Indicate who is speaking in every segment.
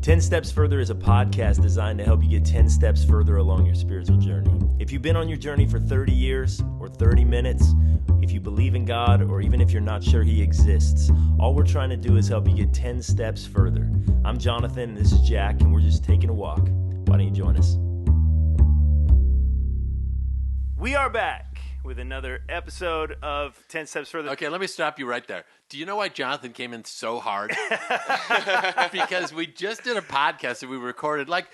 Speaker 1: 10 Steps Further is a podcast designed to help you get 10 steps further along your spiritual journey. If you've been on your journey for 30 years or 30 minutes, if you believe in God, or even if you're not sure He exists, all we're trying to do is help you get 10 steps further. I'm Jonathan, and this is Jack, and we're just taking a walk. Why don't you join us? We are back with another episode of 10 Steps Further.
Speaker 2: Okay, let me stop you right there. Do you know why Jonathan came in so hard? Because we just did a podcast that we recorded. Like,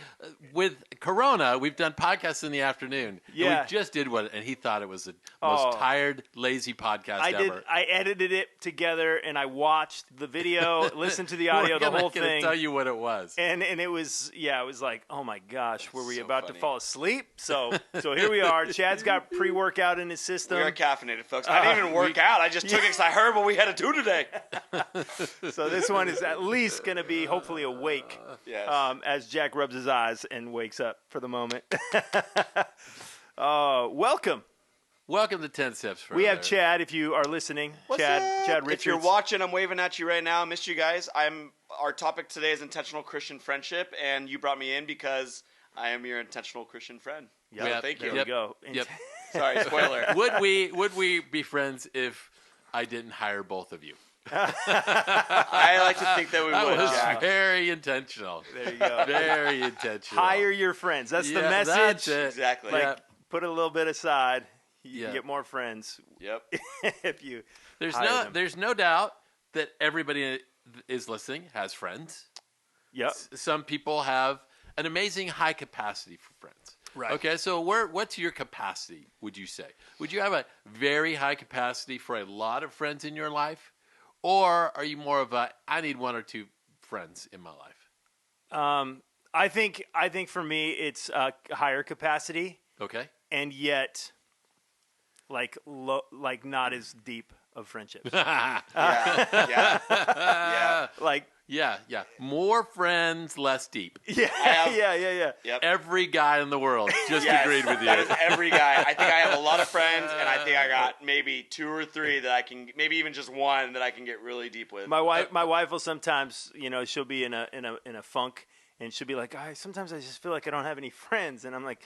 Speaker 2: with Corona, we've done podcasts in the afternoon.
Speaker 1: Yeah.
Speaker 2: And we just did one, and he thought it was the most tired, lazy podcast ever.
Speaker 1: I edited it together, and I watched the video, listened to the audio, the whole thing.
Speaker 2: I'm going to tell you what it was.
Speaker 1: And it was, it was like, oh my gosh, were we
Speaker 3: so
Speaker 1: about
Speaker 3: funny.
Speaker 1: to fall asleep? So here we are. Chad's got pre-workout in his system.
Speaker 3: We are caffeinated, folks. I didn't even work out. I just took it because I heard what we had to do today.
Speaker 1: So this one is at least going to be hopefully awake
Speaker 3: Yes.
Speaker 1: as Jack rubs his eyes and wakes up for the moment. Welcome.
Speaker 2: Welcome to 10 Steps Further.
Speaker 1: We have Chad, if you are listening. Chad Richards.
Speaker 3: If you're watching, I'm waving at you right now. I missed you guys. Our topic today is intentional Christian friendship, and you brought me in because I am your intentional Christian friend.
Speaker 1: Yep,
Speaker 3: So thank you.
Speaker 1: There we go.
Speaker 2: Yep.
Speaker 3: Sorry, spoiler.
Speaker 2: Would we be friends if I didn't hire both of you?
Speaker 3: I like to think that we
Speaker 2: That
Speaker 3: would,
Speaker 2: was
Speaker 3: Jack.
Speaker 2: very intentional.
Speaker 1: There you go.
Speaker 2: Very intentional.
Speaker 1: Hire your friends. That's the
Speaker 2: Yeah,
Speaker 1: message.
Speaker 2: That's it.
Speaker 3: Exactly.
Speaker 1: Like,
Speaker 2: Yeah.
Speaker 1: put a little bit aside. You
Speaker 2: Yeah.
Speaker 1: can get more friends
Speaker 3: Yep.
Speaker 1: if you
Speaker 2: There's
Speaker 1: hire them.
Speaker 2: there's no doubt that everybody is listening has friends.
Speaker 1: Yep.
Speaker 2: Some people have an amazing high capacity for friends.
Speaker 1: Right.
Speaker 2: Okay, so what's your capacity, would you say? Would you have a very high capacity for a lot of friends in your life? Or are you more of I need one or two friends in my life?
Speaker 1: I think for me it's higher capacity,
Speaker 2: Okay.
Speaker 1: and yet like not as deep of friendships.
Speaker 3: Yeah.
Speaker 1: Like
Speaker 2: Yeah. More friends, less deep.
Speaker 1: yeah.
Speaker 3: Yep.
Speaker 2: Every guy in the world just
Speaker 3: Yes,
Speaker 2: agreed with you.
Speaker 3: That is every guy. I think I have a lot of friends, and I think I got maybe two or three that I can, maybe even just one that I can get really deep with.
Speaker 1: my wife will sometimes, she'll be in a funk, and she'll be like, sometimes I just feel like I don't have any friends, and I'm like,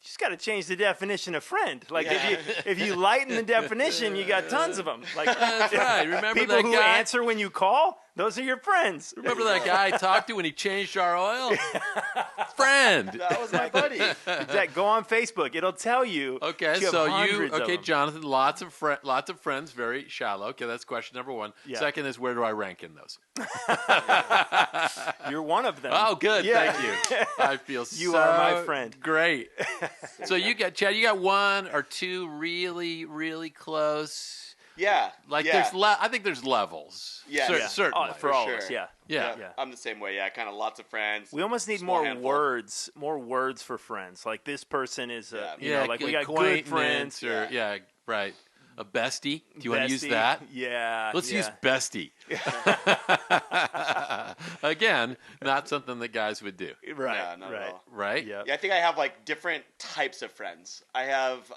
Speaker 1: you just got to change the definition of friend. Like if you lighten the definition, you got tons of them. Like
Speaker 2: That's right. Remember
Speaker 1: people
Speaker 2: that
Speaker 1: who
Speaker 2: guy?
Speaker 1: answer when you call, those are your friends.
Speaker 2: Remember that guy I talked to when he changed our oil? Friend.
Speaker 3: That was my buddy.
Speaker 1: Exactly. Go on Facebook. It'll tell you.
Speaker 2: Okay,
Speaker 1: you have
Speaker 2: so
Speaker 1: hundreds of them.
Speaker 2: Jonathan, lots of friends, very shallow. Okay, that's question number one.
Speaker 1: Yeah.
Speaker 2: Second is, where do I rank in those?
Speaker 1: You're one of them.
Speaker 2: Oh, good,
Speaker 1: Yeah.
Speaker 2: thank you. I feel
Speaker 1: You
Speaker 2: so
Speaker 1: are my friend.
Speaker 2: Great. So Chad, you got one or two really, really close.
Speaker 3: Yeah.
Speaker 2: Like
Speaker 3: yeah.
Speaker 2: I think there's levels.
Speaker 3: Yeah. Yeah.
Speaker 2: Certainly.
Speaker 1: Oh, for all
Speaker 3: sure.
Speaker 1: of us, yeah.
Speaker 2: Yeah.
Speaker 3: I'm the same way. Yeah, kind of lots of friends.
Speaker 1: We almost need
Speaker 3: Small
Speaker 1: more
Speaker 3: handful.
Speaker 1: words for friends. Like this person is,
Speaker 2: Yeah,
Speaker 1: like we got good friends.
Speaker 2: acquaintance or right. A bestie. Do you want to use
Speaker 1: Bestie.
Speaker 2: that?
Speaker 1: Yeah.
Speaker 2: Let's
Speaker 1: yeah.
Speaker 2: use bestie. Again, not something that guys would do,
Speaker 1: Right.
Speaker 3: Yeah, not at
Speaker 1: right.
Speaker 3: all.
Speaker 2: right?
Speaker 1: Yep.
Speaker 3: Yeah, I think I have like different types of friends. I have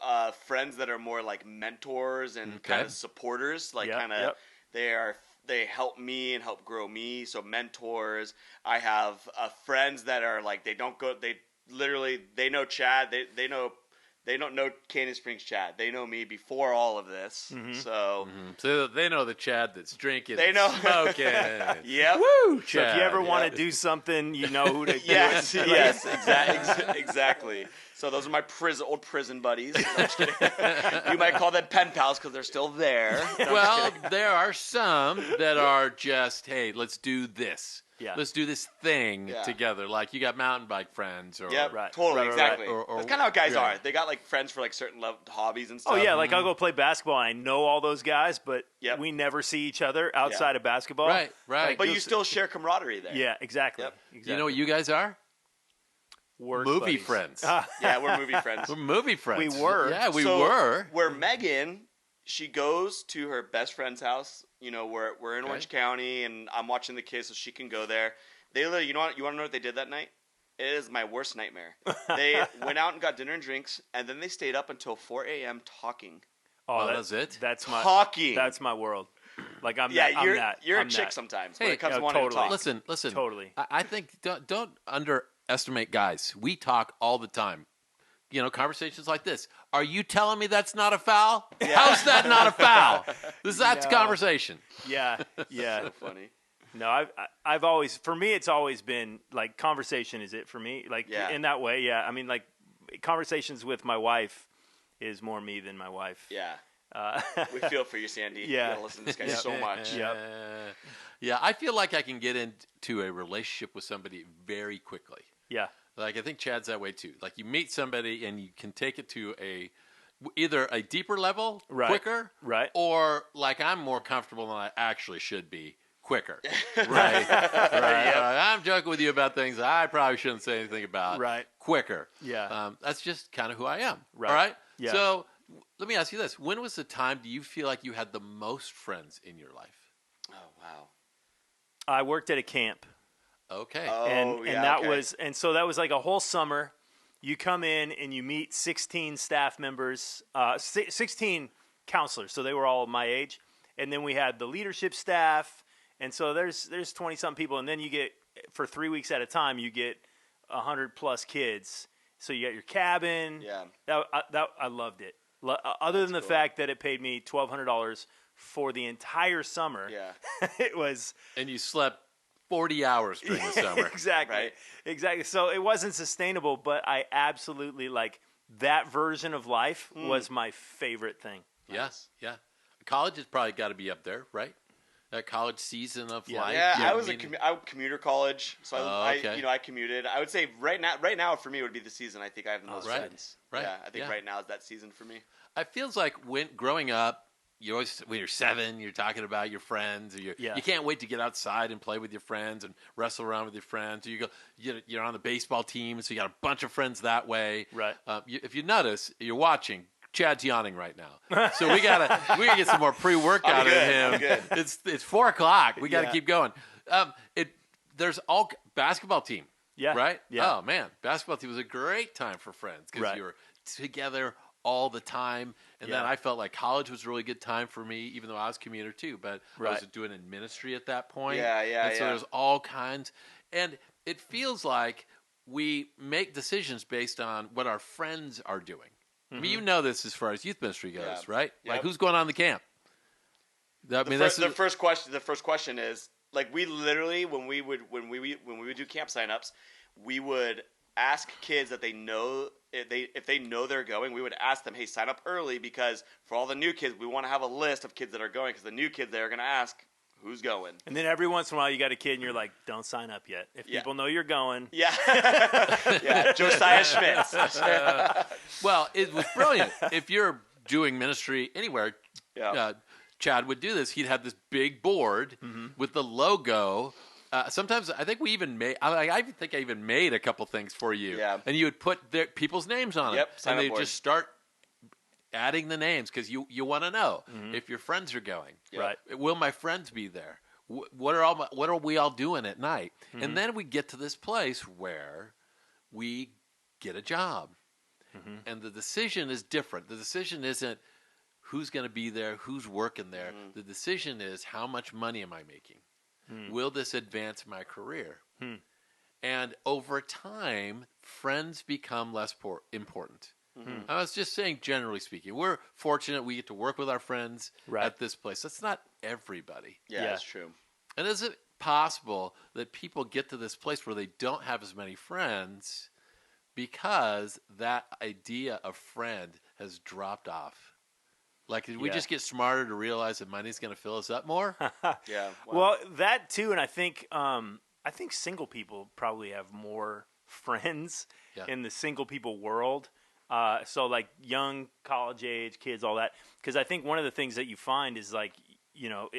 Speaker 3: friends that are more like mentors and
Speaker 2: Okay.
Speaker 3: kind of supporters. Like
Speaker 1: Yep,
Speaker 3: kind of
Speaker 1: yep.
Speaker 3: they help me and help grow me. So mentors. I have friends that are like they know Chad. They don't know Canyon Springs Chad. They know me before all of this.
Speaker 1: Mm-hmm.
Speaker 3: So
Speaker 2: So they know the Chad that's drinking,
Speaker 3: They know.
Speaker 2: smoking.
Speaker 3: yep.
Speaker 2: Woo,
Speaker 1: So
Speaker 2: Chad.
Speaker 1: if you ever want
Speaker 3: yeah.
Speaker 1: to do something, you know who to
Speaker 3: Yes,
Speaker 1: do it.
Speaker 3: yes, exactly. So those are my old prison buddies. No, I'm just kidding. You might call them pen pals because they're still there. No,
Speaker 2: Well, there are some that are just, hey, let's do this.
Speaker 1: Yeah.
Speaker 2: Let's do this thing
Speaker 3: Yeah.
Speaker 2: together. Like you got mountain bike friends, or
Speaker 3: Yep,
Speaker 1: Right.
Speaker 3: totally,
Speaker 1: Right.
Speaker 3: exactly.
Speaker 2: Or-
Speaker 3: That's kind of how guys
Speaker 2: yeah.
Speaker 3: are. They got like friends for like certain hobbies and stuff.
Speaker 1: Oh yeah, like I'll go play basketball. I know all those guys, but
Speaker 3: Yep.
Speaker 1: we never see each other outside of basketball.
Speaker 2: Right.
Speaker 3: But
Speaker 1: you'll
Speaker 3: you still share camaraderie there.
Speaker 1: Yeah, exactly.
Speaker 3: Yep.
Speaker 1: exactly.
Speaker 2: You know what you guys are?
Speaker 1: Work
Speaker 2: Movie
Speaker 1: buddies.
Speaker 2: friends.
Speaker 3: Yeah, we're movie friends.
Speaker 2: We're movie friends.
Speaker 1: We were.
Speaker 2: Yeah, we
Speaker 3: So,
Speaker 2: were.
Speaker 3: Where Megan, she goes to her best friend's house. You know, we're in
Speaker 2: Okay.
Speaker 3: Orange County, and I'm watching the kids, so she can go there. They literally, you want to know what they did that night? It is my worst nightmare. They went out and got dinner and drinks, and then they stayed up until 4 a.m. talking.
Speaker 1: Oh,
Speaker 2: that's it?
Speaker 1: That's my
Speaker 3: Talking.
Speaker 1: That's my world. Like I'm
Speaker 3: Yeah,
Speaker 1: that.
Speaker 3: you're
Speaker 1: I'm that.
Speaker 3: you're
Speaker 1: I'm
Speaker 3: a chick
Speaker 1: that.
Speaker 3: sometimes when
Speaker 1: Hey,
Speaker 3: it comes
Speaker 1: yeah,
Speaker 3: to wanting
Speaker 1: totally.
Speaker 3: to talk.
Speaker 2: Listen.
Speaker 1: Totally.
Speaker 2: I think don't underestimate guys. We talk all the time. You know, conversations like this. Are you telling me that's not a foul? How's that not a foul? That's a
Speaker 1: No.
Speaker 2: conversation.
Speaker 1: Yeah, yeah.
Speaker 3: So funny.
Speaker 1: No, I've always, for me, it's always been like conversation is it for me. Like
Speaker 3: Yeah.
Speaker 1: in that way, yeah. I mean, like conversations with my wife is more me than my wife.
Speaker 3: Yeah.
Speaker 1: Uh,
Speaker 3: We feel for you, Sandy.
Speaker 1: Yeah.
Speaker 3: You gotta listen to this guy
Speaker 1: Yeah.
Speaker 3: so much.
Speaker 1: Yep.
Speaker 2: Yeah, I feel like I can get into a relationship with somebody very quickly.
Speaker 1: yeah,
Speaker 2: Like I think Chad's that way too. Like you meet somebody and you can take it to either a deeper level
Speaker 1: Right.
Speaker 2: quicker,
Speaker 1: Right.
Speaker 2: or like I'm more comfortable than I actually should be quicker. Right. I'm joking with you about things I probably shouldn't say anything about.
Speaker 1: Right.
Speaker 2: Quicker.
Speaker 1: Yeah.
Speaker 2: That's just kind of who I am.
Speaker 1: Right.
Speaker 2: All right.
Speaker 1: Yeah.
Speaker 2: So let me ask you this: when was the time do you feel like you had the most friends in your life?
Speaker 3: Oh wow.
Speaker 1: I worked at a camp.
Speaker 2: Okay.
Speaker 3: Oh,
Speaker 1: and that was, and so that was like a whole summer. You come in and you meet 16 staff members, 16 counselors. So they were all my age. And then we had the leadership staff. And so there's 20 something people. And then you get, for 3 weeks at a time, you get 100 plus kids. So you got your cabin.
Speaker 3: Yeah.
Speaker 1: I loved it. Other than the
Speaker 3: cool.
Speaker 1: fact that it paid me $1,200 for the entire summer.
Speaker 3: Yeah.
Speaker 1: It was.
Speaker 2: And you slept 40 hours during the summer.
Speaker 1: Exactly.
Speaker 3: Right.
Speaker 1: Exactly. So it wasn't sustainable, but I absolutely like that version of life was my favorite thing.
Speaker 2: Yes, yeah. College has probably got to be up there, right? That college season of life.
Speaker 3: Yeah,
Speaker 2: you know,
Speaker 3: I was
Speaker 2: meaning-
Speaker 3: I commuter college, so
Speaker 2: okay.
Speaker 3: I commuted. I would say right now for me would be the season. I think I have the most
Speaker 2: right.
Speaker 3: friends.
Speaker 2: Right.
Speaker 3: Yeah, I think
Speaker 2: Yeah.
Speaker 3: right now is that season for me.
Speaker 2: It feels like growing up, you always when you're 7, you're talking about your friends. Or
Speaker 1: Yeah.
Speaker 2: You can't wait to get outside and play with your friends and wrestle around with your friends. Or you're on the baseball team, so you got a bunch of friends that way.
Speaker 1: Right.
Speaker 2: If you notice, you're watching. Chad's yawning right now, so we gotta get some more pre-workout
Speaker 3: I'm
Speaker 2: in
Speaker 3: good,
Speaker 2: him.
Speaker 3: I'm good.
Speaker 2: It's 4:00. We gotta
Speaker 1: Yeah.
Speaker 2: keep going. There's all basketball team.
Speaker 1: Yeah.
Speaker 2: Right.
Speaker 1: Yeah.
Speaker 2: Oh man, basketball team was a great time for friends because
Speaker 1: Right.
Speaker 2: you were together all the time. And then
Speaker 1: Yeah.
Speaker 2: I felt like college was a really good time for me, even though I was a commuter too. But I was
Speaker 1: Right.
Speaker 2: doing in ministry at that point.
Speaker 3: Yeah,
Speaker 2: And so
Speaker 3: yeah.
Speaker 2: there's all kinds, and it feels like we make decisions based on what our friends are doing. I mean, you know this as far as youth ministry goes,
Speaker 3: Yeah.
Speaker 2: right?
Speaker 3: Yep.
Speaker 2: Like who's going on the camp? I mean, that's
Speaker 3: The first question is like we literally when we would do camp signups, we would ask kids that they know if they know they're going, we would ask them, hey, sign up early because for all the new kids, we want to have a list of kids that are going because the new kids they're going to ask who's going.
Speaker 1: And then every once in a while you got a kid and you're like, don't sign up yet. If
Speaker 3: Yeah.
Speaker 1: people know you're going.
Speaker 3: Yeah, yeah, Josiah Schmitz.
Speaker 2: well, it was brilliant. If you're doing ministry anywhere,
Speaker 3: Yeah.
Speaker 2: Chad would do this. He'd have this big board with the logo. Sometimes I think we even made. I think I even made a couple things for you.
Speaker 3: Yeah.
Speaker 2: And you would put people's names on
Speaker 3: Yep,
Speaker 2: it,
Speaker 3: sign
Speaker 2: and
Speaker 3: up
Speaker 2: they
Speaker 3: board.
Speaker 2: just start adding the names because you want to know if your friends are going.
Speaker 3: Yeah.
Speaker 1: Right.
Speaker 2: Will my friends be there? What are we all doing at night? And then we get to this place where we get a job, and the decision is different. The decision isn't who's going to be there, who's working there. The decision is how much money am I making? Will this advance my career? And over time, friends become less important. I was just saying, generally speaking, we're fortunate we get to work with our friends
Speaker 1: Right.
Speaker 2: at this place. That's not everybody.
Speaker 3: Yeah,
Speaker 1: Yeah.
Speaker 3: that's true.
Speaker 2: And is it possible that people get to this place where they don't have as many friends because that idea of friend has dropped off? Like, did we
Speaker 1: Yeah.
Speaker 2: just get smarter to realize that money's going to fill us up more?
Speaker 3: Yeah.
Speaker 1: Well, that too, and I think single people probably have more friends
Speaker 2: Yeah.
Speaker 1: in the single people world. So like young college age kids, all that. Because I think one of the things that you find is like, you know,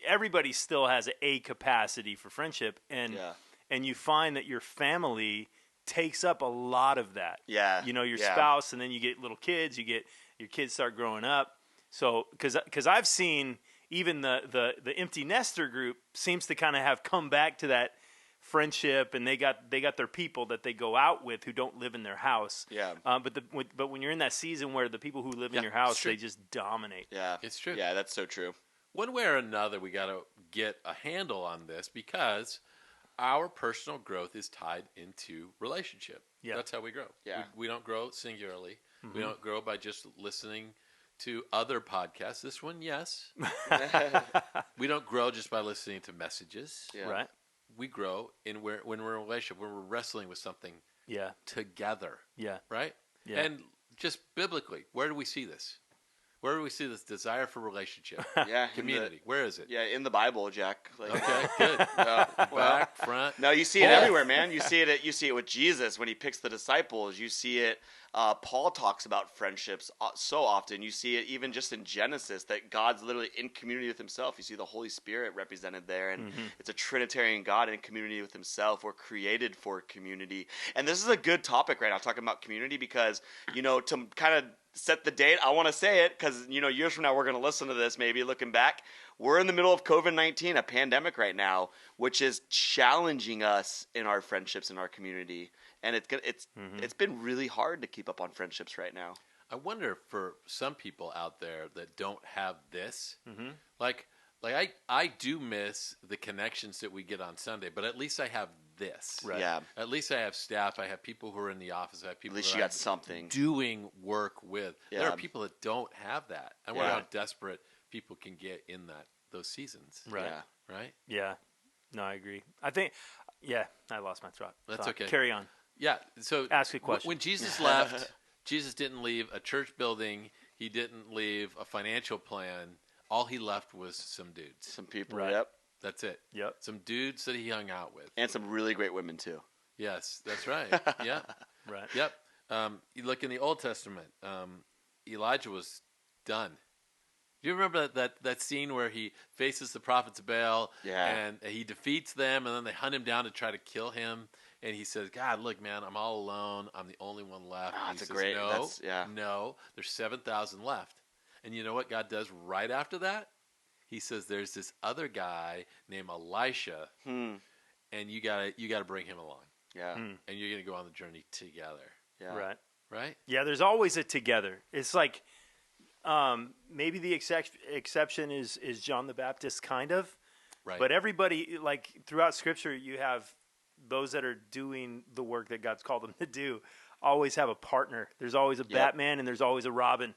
Speaker 1: everybody still has a capacity for friendship, and
Speaker 3: Yeah.
Speaker 1: and you find that your family takes up a lot of that.
Speaker 3: Yeah.
Speaker 1: You know, your
Speaker 3: Yeah.
Speaker 1: spouse, and then you get little kids. Your kids start growing up. So because I've seen even the empty nester group seems to kind of have come back to that friendship, and they got their people that they go out with who don't live in their house.
Speaker 3: Yeah.
Speaker 1: But when you're in that season where the people who live
Speaker 2: Yeah,
Speaker 1: in your house,
Speaker 2: it's true.
Speaker 1: they just dominate.
Speaker 3: Yeah.
Speaker 2: It's true.
Speaker 3: Yeah, that's so true.
Speaker 2: one way or another, we got to get a handle on this because our personal growth is tied into relationship.
Speaker 1: Yeah.
Speaker 2: That's how we grow.
Speaker 3: Yeah.
Speaker 2: We don't grow singularly. We don't grow by just listening to other podcasts. This one, yes. We don't grow just by listening to messages.
Speaker 3: Yeah.
Speaker 1: Right.
Speaker 2: We grow when we're in a relationship, when we're wrestling with something
Speaker 1: Yeah.
Speaker 2: together,
Speaker 1: Yeah.
Speaker 2: right?
Speaker 1: Yeah.
Speaker 2: And just biblically, where do we see this? Where do we see this desire for relationship?
Speaker 3: Yeah.
Speaker 2: Community. Where is it?
Speaker 3: Yeah, in the Bible, Jack. Like,
Speaker 2: Okay, good.
Speaker 3: well,
Speaker 2: Back, front.
Speaker 3: no, you see it
Speaker 2: Both.
Speaker 3: everywhere, man. You see it with Jesus when he picks the disciples. You see it. Paul talks about friendships so often. You see it even just in Genesis that God's literally in community with himself. You see the Holy Spirit represented there, and it's a Trinitarian God in community with himself. We're created for community. And this is a good topic right now, talking about community, because, to kind of set the date, I want to say it because, years from now, we're going to listen to this, maybe looking back. We're in the middle of COVID-19, a pandemic right now, which is challenging us in our friendships in our community. And it's been really hard to keep up on friendships right now.
Speaker 2: I wonder for some people out there that don't have this, like I do miss the connections that we get on Sunday, but at least I have this.
Speaker 1: Right.
Speaker 3: Yeah.
Speaker 2: At least I have staff. I have people who are in the office. I have people
Speaker 3: At least
Speaker 2: that
Speaker 3: you got
Speaker 2: I'm
Speaker 3: something.
Speaker 2: doing work with. There
Speaker 3: Yeah.
Speaker 2: are people that don't have that. I wonder
Speaker 3: Yeah.
Speaker 2: how desperate people can get in those seasons.
Speaker 1: Right.
Speaker 3: Yeah.
Speaker 2: Right?
Speaker 1: Yeah. No, I agree. I think. Yeah, I lost my thought.
Speaker 2: That's okay.
Speaker 1: Carry on.
Speaker 2: Yeah. So
Speaker 1: Ask a question.
Speaker 2: When Jesus left, Jesus didn't leave a church building. He didn't leave a financial plan. All he left was some dudes.
Speaker 3: Some people,
Speaker 1: Right.
Speaker 3: yep.
Speaker 2: That's it.
Speaker 1: Yep.
Speaker 2: Some dudes that he hung out with.
Speaker 3: And some really great women, too.
Speaker 2: Yes, that's right. Yeah.
Speaker 1: Right.
Speaker 2: Yep. You look in the Old Testament. Elijah was done. Do you remember that scene where he faces the prophets of Baal
Speaker 3: Yeah.
Speaker 2: and he defeats them, and then they hunt him down to try to kill him? And he says, "God, look, man, I'm all alone. I'm the only one left."
Speaker 3: Ah,
Speaker 2: And he
Speaker 3: that's a
Speaker 2: says,
Speaker 3: great-
Speaker 2: No,
Speaker 3: that's- yeah.
Speaker 2: no, there's 7,000 left. And you know what God does right after that? He says, "There's this other guy named Elisha, and you gotta bring him along,
Speaker 3: Yeah.
Speaker 2: and you're gonna go on the journey together."
Speaker 3: Yeah.
Speaker 1: Right.
Speaker 2: Right?
Speaker 1: Yeah, there's always a together. It's like maybe the exception is John the Baptist, kind of.
Speaker 2: Right.
Speaker 1: But everybody, like throughout Scripture, you have those that are doing the work that God's called them to do. Always have a partner. There's always a Batman and there's always a Robin.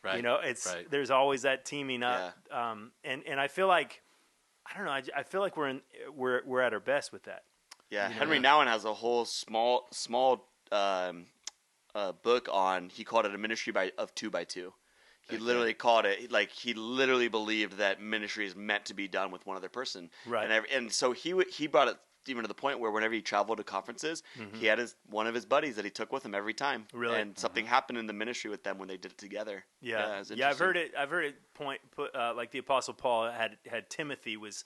Speaker 2: Right.
Speaker 1: It's
Speaker 2: right.
Speaker 1: there's always that teaming up. And I feel like I don't know. I feel like we're at our best with that.
Speaker 3: Yeah. Henry Nouwen has a whole small book on. He called it a ministry of 2 by 2. He literally called it like he literally believed that ministry is meant to be done with one other person.
Speaker 1: Right.
Speaker 3: And so he brought it even to the point where whenever he traveled to conferences, he had one of his buddies that he took with him every time.
Speaker 1: Really?
Speaker 3: And something happened in the ministry with them when they did it together.
Speaker 1: Yeah,
Speaker 3: it's
Speaker 1: I've heard
Speaker 3: interesting.
Speaker 1: it. I've heard it put like the Apostle Paul had Timothy was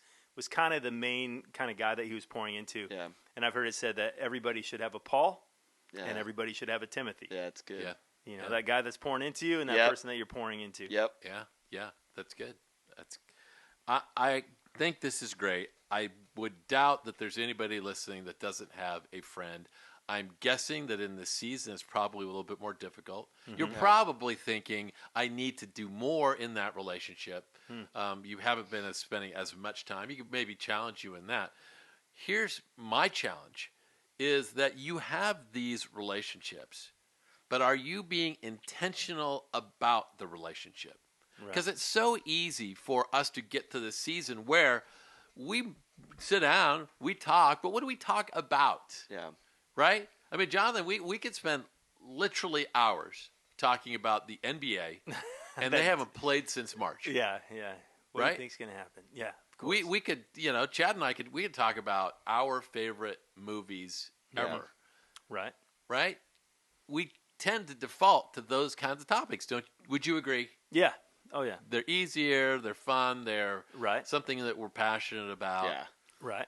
Speaker 1: kind of the main kind of guy that he was pouring into.
Speaker 3: Yeah.
Speaker 1: And I've heard it said that everybody should have a Paul,
Speaker 3: Yeah.
Speaker 1: and everybody should have a Timothy.
Speaker 3: Yeah, it's good.
Speaker 2: Yeah.
Speaker 1: That guy that's pouring into you, and that
Speaker 3: Yep.
Speaker 1: person that you're pouring into.
Speaker 3: Yep.
Speaker 2: Yeah, that's good. I think this is great. I would doubt that there's anybody listening that doesn't have a friend. I'm guessing that in this season it's probably a little bit more difficult. You're probably thinking, I need to do more in that relationship. You haven't been spending as much time. You could maybe challenge you in that. Here's my challenge, is that you have these relationships, but are you being intentional about the relationship? Because it's so easy for us to get to the season where we sit down, we talk, but what do we talk about?
Speaker 3: Yeah.
Speaker 2: Right? I mean, Jonathan, we could spend literally hours talking about the NBA, and they haven't played since March.
Speaker 1: Yeah. What do
Speaker 2: Right?
Speaker 1: you think's gonna happen? Yeah. Of course.
Speaker 2: We could, Chad and I could talk about our favorite movies ever.
Speaker 1: Right.
Speaker 2: Right? We tend to default to those kinds of topics. Would you agree?
Speaker 1: Yeah. Oh yeah.
Speaker 2: They're easier, they're fun, they're
Speaker 1: Right.
Speaker 2: something that we're passionate about.
Speaker 3: Yeah.
Speaker 1: Right.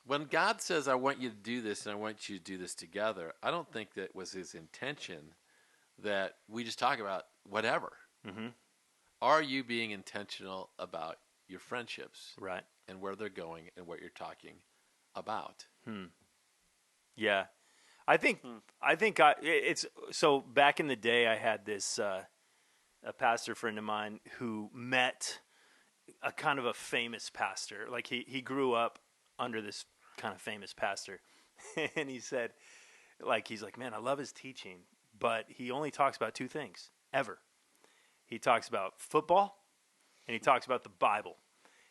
Speaker 2: When God says, I want you to do this and I want you to do this together, I don't think that was his intention that we just talk about whatever.
Speaker 1: Mm-hmm.
Speaker 2: Are you being intentional about your friendships
Speaker 1: Right.
Speaker 2: and where they're going and what you're talking about?
Speaker 1: Yeah, I think it's so. Back in the day, I had this a pastor friend of mine who met
Speaker 4: a kind of a famous pastor. Like he grew up under this kind of famous pastor. And he said, like, he's like, man, I love his teaching, but he only talks about two things ever. He talks about football and he talks about the Bible.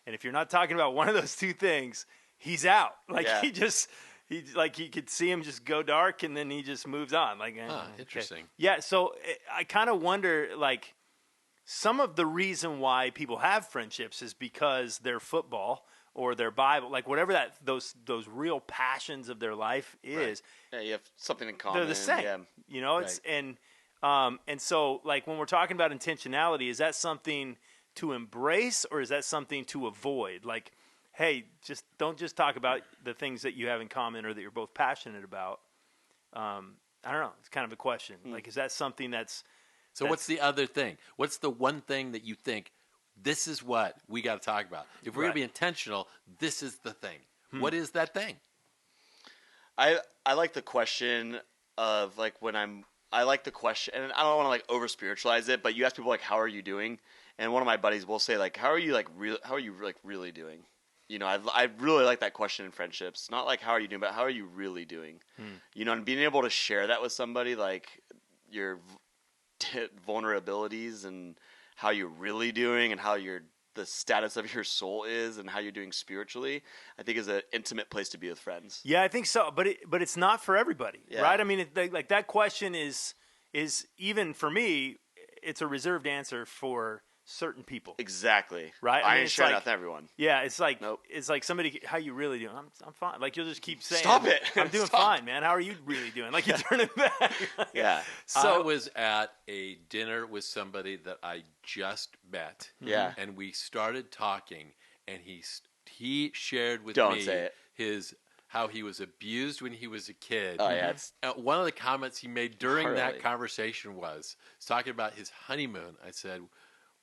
Speaker 4: And if you're not talking about one of those two things, he's out. Like
Speaker 3: Yeah.
Speaker 4: you could see him just go dark and then he just moves on. Like, okay.
Speaker 2: Interesting.
Speaker 4: Yeah. So I kind of wonder, like, some of the reason why people have friendships is because their football or their Bible, like whatever those real passions of their life is,
Speaker 3: Yeah, you have something in common.
Speaker 4: they're the same.
Speaker 3: Yeah.
Speaker 4: You know, it's and so like when we're talking about intentionality, is that something to embrace or is that something to avoid? Like, hey, don't just talk about the things that you have in common or that you're both passionate about. I don't know. It's kind of a question. Like, is that something that's
Speaker 2: What's the other thing? What's the one thing that you think, this is what we got to talk about? If we're going to be intentional, this is the thing. What is that thing?
Speaker 3: I like the question of like I like the question, and I don't want to like over spiritualize it, but you ask people like, how are you doing? And one of my buddies will say like, how are you really doing? You know, I really like that question in friendships. Not like how are you doing, but how are you really doing? You know, and being able to share that with somebody, like your vulnerabilities and how you're really doing and how the status of your soul is and how you're doing spiritually, I think is an intimate place to be with friends.
Speaker 4: Yeah, I think so, but it's not for everybody,
Speaker 3: Yeah.
Speaker 4: right? I mean, like that question is even for me, it's a reserved answer for certain people.
Speaker 3: Exactly.
Speaker 4: Right? I
Speaker 3: I
Speaker 4: mean,
Speaker 3: ain't
Speaker 4: it's
Speaker 3: sharing
Speaker 4: like-
Speaker 3: that with everyone.
Speaker 4: Yeah, it's like
Speaker 3: Nope.
Speaker 4: it's like somebody, how you really doing? I'm fine. Like you'll just keep saying,
Speaker 3: Stop it.
Speaker 4: I'm doing
Speaker 3: Stop.
Speaker 4: fine, man. How are you really doing? Like you turn it back.
Speaker 3: Yeah.
Speaker 2: I
Speaker 4: So
Speaker 2: was at a dinner with somebody that I just met.
Speaker 3: Yeah.
Speaker 2: And we started talking, and he shared with
Speaker 3: Don't
Speaker 2: me
Speaker 3: say it.
Speaker 2: how he was abused when he was a kid.
Speaker 3: Oh yeah. It's,
Speaker 2: One of the comments he made during that
Speaker 3: Really?
Speaker 2: conversation was talking about his honeymoon. I said,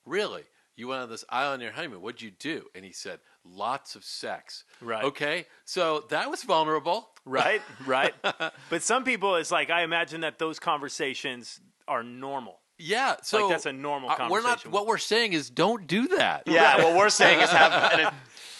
Speaker 2: "Really? You went on this island on your honeymoon. What'd you do?" And he said, "Lots of sex."
Speaker 4: Right.
Speaker 2: Okay. So that was vulnerable.
Speaker 4: right. But some people, it's like I imagine that those conversations are normal.
Speaker 2: Yeah. So
Speaker 4: Like, that's a normal
Speaker 2: We're not.
Speaker 4: conversation.
Speaker 2: What we're saying is, don't do that.
Speaker 3: yeah. What we're saying is but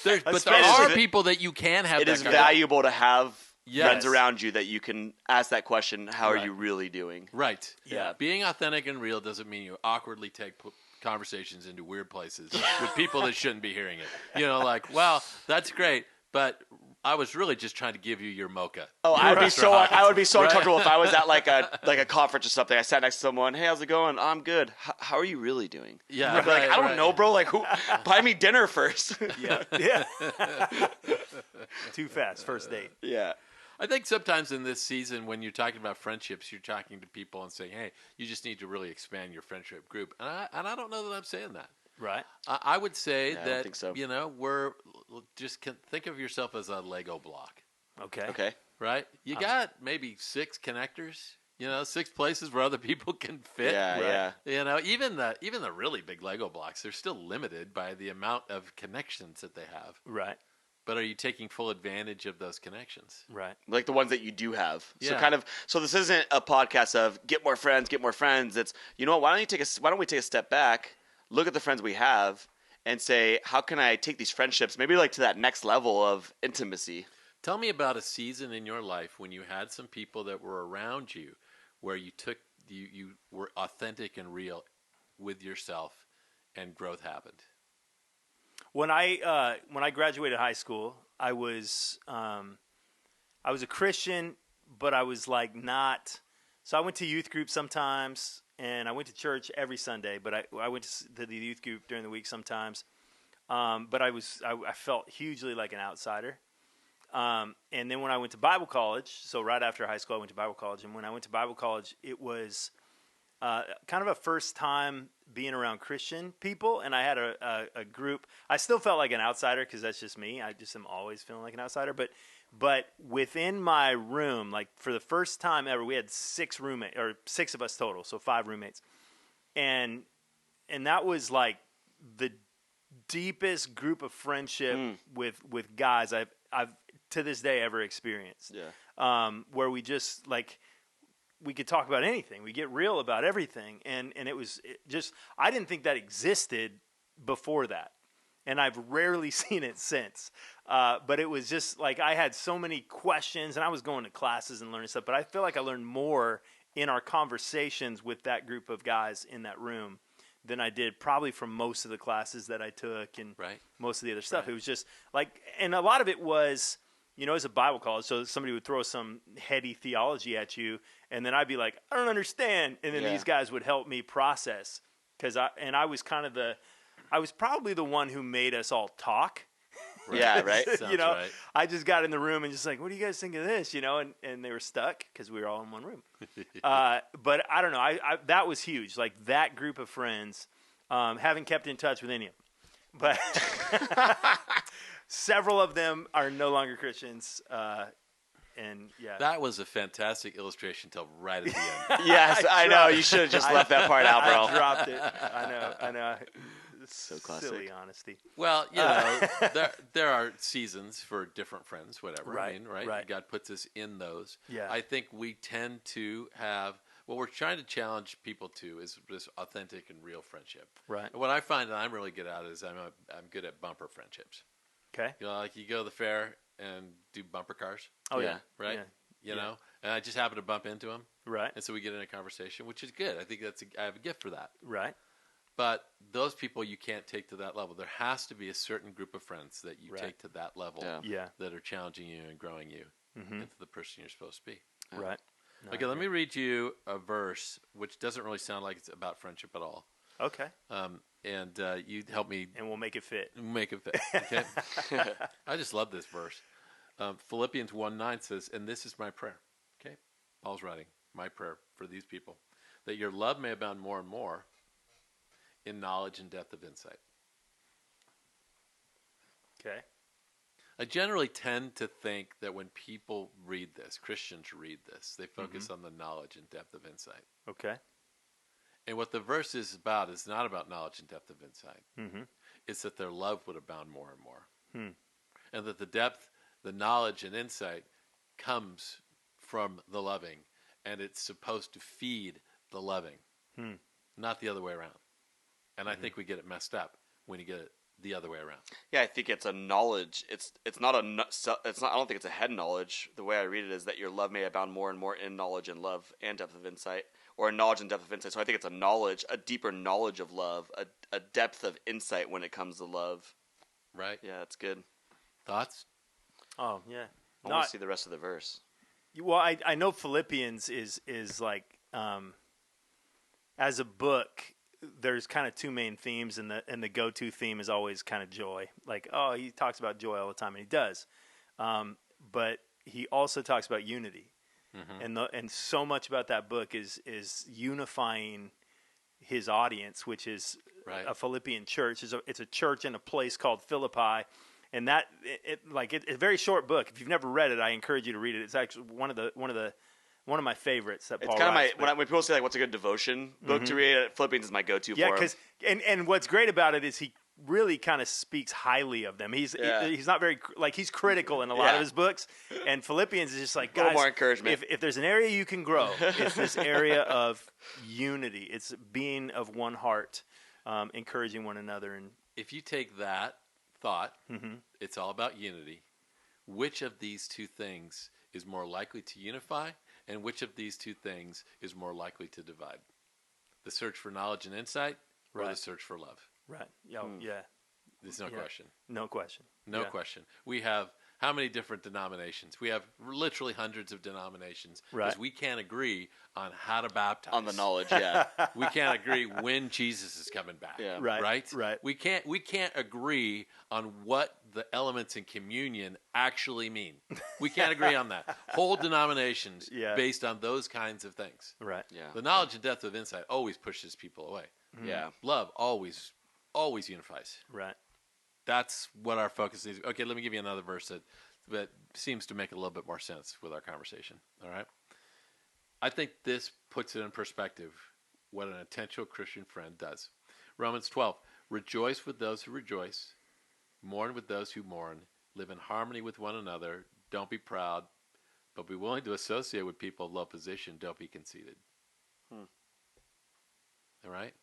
Speaker 2: There
Speaker 4: Especially
Speaker 2: are
Speaker 3: the-
Speaker 2: people that you can have.
Speaker 3: it
Speaker 2: that
Speaker 3: is
Speaker 2: kind of-
Speaker 3: valuable to have
Speaker 2: Yes.
Speaker 3: friends around you that you can ask that question, how are
Speaker 4: Right.
Speaker 3: you really doing?
Speaker 2: Right.
Speaker 4: Yeah.
Speaker 2: Being authentic and real doesn't mean you awkwardly take conversations into weird places with people that shouldn't be hearing it. You know, like, well, that's great, but I was really just trying to give you your mocha.
Speaker 3: Oh,
Speaker 2: Your
Speaker 3: I would be
Speaker 2: Mr.
Speaker 3: so
Speaker 2: Hawkins.
Speaker 3: I would be so
Speaker 2: Right?
Speaker 3: uncomfortable if I was at like a conference or something. I sat next to someone. Hey, how's it going? I'm good. How are you really doing?
Speaker 2: Yeah,
Speaker 3: I'd be like,
Speaker 2: right,
Speaker 3: I don't
Speaker 2: right.
Speaker 3: know, bro. Like, who? Buy me dinner first.
Speaker 4: Yeah. Too fast. First date.
Speaker 3: Yeah.
Speaker 2: I think sometimes in this season, when you're talking about friendships, you're talking to people and saying, "Hey, you just need to really expand your friendship group." And I don't know that I'm saying that.
Speaker 4: Right.
Speaker 2: I would say
Speaker 3: Yeah, I
Speaker 2: that
Speaker 3: don't think so.
Speaker 2: you know think of yourself as a Lego block,
Speaker 4: Okay.
Speaker 3: Okay.
Speaker 2: right? You got maybe 6 connectors. You know, 6 places where other people can fit.
Speaker 3: Yeah.
Speaker 4: Right.
Speaker 3: Yeah.
Speaker 2: You know, even the really big Lego blocks, they're still limited by the amount of connections that they have.
Speaker 4: Right.
Speaker 2: But are you taking full advantage of those connections?
Speaker 4: Right.
Speaker 3: Like the ones that you do have.
Speaker 2: Yeah.
Speaker 3: So this isn't a podcast of get more friends, get more friends. It's, you know what, why don't we take a step back, look at the friends we have and say, how can I take these friendships maybe like to that next level of intimacy?
Speaker 2: Tell me about a season in your life when you had some people that were around you where you were authentic and real with yourself and growth happened.
Speaker 4: When I graduated high school, I was a Christian, but I was like not. So I went to youth group sometimes, and I went to church every Sunday. But I went to the youth group during the week sometimes. But I felt hugely like an outsider. And then when I went to Bible college, so right after high school, I went to Bible college. And when I went to Bible college, it was kind of a first time being around Christian people. And I had a group. I still felt like an outsider because that's just me. I just am always feeling like an outsider. But within my room, like for the first time ever, we had 6 of us total, so 5 roommates. And that was like the deepest group of friendship with guys I've to this day ever experienced.
Speaker 3: Yeah.
Speaker 4: Where we just like we could talk about anything. We get real about everything, and it just I didn't think that existed before that. and I've rarely seen it since. But it was just like I had so many questions, and I was going to classes and learning stuff. But I feel like I learned more in our conversations with that group of guys in that room than I did probably from most of the classes that I took and most of the other stuff. It was just like, and a lot of it was, you know, as a Bible college, so somebody would throw some heady theology at you, and then I'd be like, I don't understand, and then these guys would help me process, I was kind of I was probably the one who made us all talk.
Speaker 3: Yeah, right.
Speaker 4: You know, I just got in the room and just like, what do you guys think of this? You know, and they were stuck because we were all in one room. But I don't know. I that was huge. Like that group of friends, haven't kept in touch with any of them, but several of them are no longer Christians. And yeah,
Speaker 2: That was a fantastic illustration till right at the end.
Speaker 3: Yes, I know. You should have just left that part out, bro.
Speaker 4: I dropped it. I know.
Speaker 3: So classic.
Speaker 4: Silly honesty.
Speaker 2: Well, you know, there are seasons for different friends, whatever.
Speaker 4: Right,
Speaker 2: I mean, right?
Speaker 4: right.
Speaker 2: God puts us in those.
Speaker 4: Yeah.
Speaker 2: I think we tend to have what we're trying to challenge people to is this authentic and real friendship.
Speaker 4: Right.
Speaker 2: And what I find that I'm really good at is I'm good at bumper friendships.
Speaker 4: Okay.
Speaker 2: You know, like you go to the fair and do bumper cars.
Speaker 4: Oh yeah.
Speaker 2: Right.
Speaker 4: Yeah.
Speaker 2: You know, and I just happen to bump into them,
Speaker 4: Right.
Speaker 2: and so we get in a conversation, which is good. I think I have a gift for that.
Speaker 4: Right.
Speaker 2: But those people you can't take to that level. There has to be a certain group of friends that you take to that level
Speaker 4: Yeah.
Speaker 2: that are challenging you and growing you
Speaker 4: Mm-hmm.
Speaker 2: into the person you're supposed to be.
Speaker 4: Right. No,
Speaker 2: Okay, let me read you a verse which doesn't really sound like it's about friendship at all.
Speaker 4: Okay.
Speaker 2: And you help me
Speaker 4: And we'll make it fit.
Speaker 2: make it fit. Okay? I just love this verse. Philippians 1:9 says, and this is my prayer. Okay? Paul's writing, my prayer for these people, that your love may abound more and more in knowledge and depth of insight.
Speaker 4: Okay.
Speaker 2: I generally tend to think that when people read this, Christians read this, they focus on the knowledge and depth of insight.
Speaker 4: Okay.
Speaker 2: And what the verse is about is not about knowledge and depth of insight.
Speaker 4: Mm-hmm.
Speaker 2: It's that their love would abound more and more.
Speaker 4: Hmm.
Speaker 2: And that the depth, the knowledge and insight comes from the loving. And it's supposed to feed the loving, not the other way around. And I think we get it messed up when you get it the other way around.
Speaker 3: Yeah, I think it's a knowledge. It's not. I don't think it's a head knowledge. The way I read it is that your love may abound more and more in knowledge and love and depth of insight, or in knowledge and depth of insight. So I think it's a knowledge, a deeper knowledge of love, a depth of insight when it comes to love.
Speaker 2: Right?
Speaker 3: Yeah, that's good.
Speaker 2: Thoughts?
Speaker 4: Oh yeah.
Speaker 3: I want to see the rest of the verse.
Speaker 4: Well, I know Philippians is like as a book. There's kind of two main themes, and the go-to theme is always kind of joy. Like, oh, he talks about joy all the time, and he does. But he also talks about unity, and so much about that book is unifying his audience, which is a Philippian church. It's a church in a place called Philippi, and that it's a very short book. If you've never read it, I encourage you to read it. It's actually one of my favorites that Paul
Speaker 3: It's kind
Speaker 4: writes,
Speaker 3: of when people say like, "What's a good devotion book to read?" Philippians is my go-to.
Speaker 4: Yeah,
Speaker 3: for him.
Speaker 4: because and what's great about it is he really kind of speaks highly of them. He's not very he's critical in a lot of his books, and Philippians is just like, guys,
Speaker 3: a little more encouragement.
Speaker 4: If there's an area you can grow, it's this area of unity. It's being of one heart, encouraging one another. And
Speaker 2: If you take that thought, it's all about unity. Which of these two things is more likely to unify? And which of these two things is more likely to divide? The search for knowledge and insight, or the search for love?
Speaker 4: right, yeah,
Speaker 2: There's no question.
Speaker 4: no question,
Speaker 2: No question. We have how many different denominations? We have literally hundreds of denominations. Because we can't agree on how to baptize.
Speaker 3: on the knowledge, yeah.
Speaker 2: We can't agree when Jesus is coming back.
Speaker 3: Yeah.
Speaker 4: Right.
Speaker 2: We can't agree on what the elements in communion actually mean. We can't agree on that. Whole denominations based on those kinds of things.
Speaker 4: right,
Speaker 3: Yeah.
Speaker 2: The knowledge and depth of insight always pushes people away.
Speaker 3: Yeah.
Speaker 2: Love always unifies.
Speaker 4: right.
Speaker 2: That's what our focus is. Okay, let me give you another verse that seems to make a little bit more sense with our conversation. All right? I think this puts it in perspective what an intentional Christian friend does. Romans 12, rejoice with those who rejoice, mourn with those who mourn, live in harmony with one another, don't be proud, but be willing to associate with people of low position, don't be conceited. All right?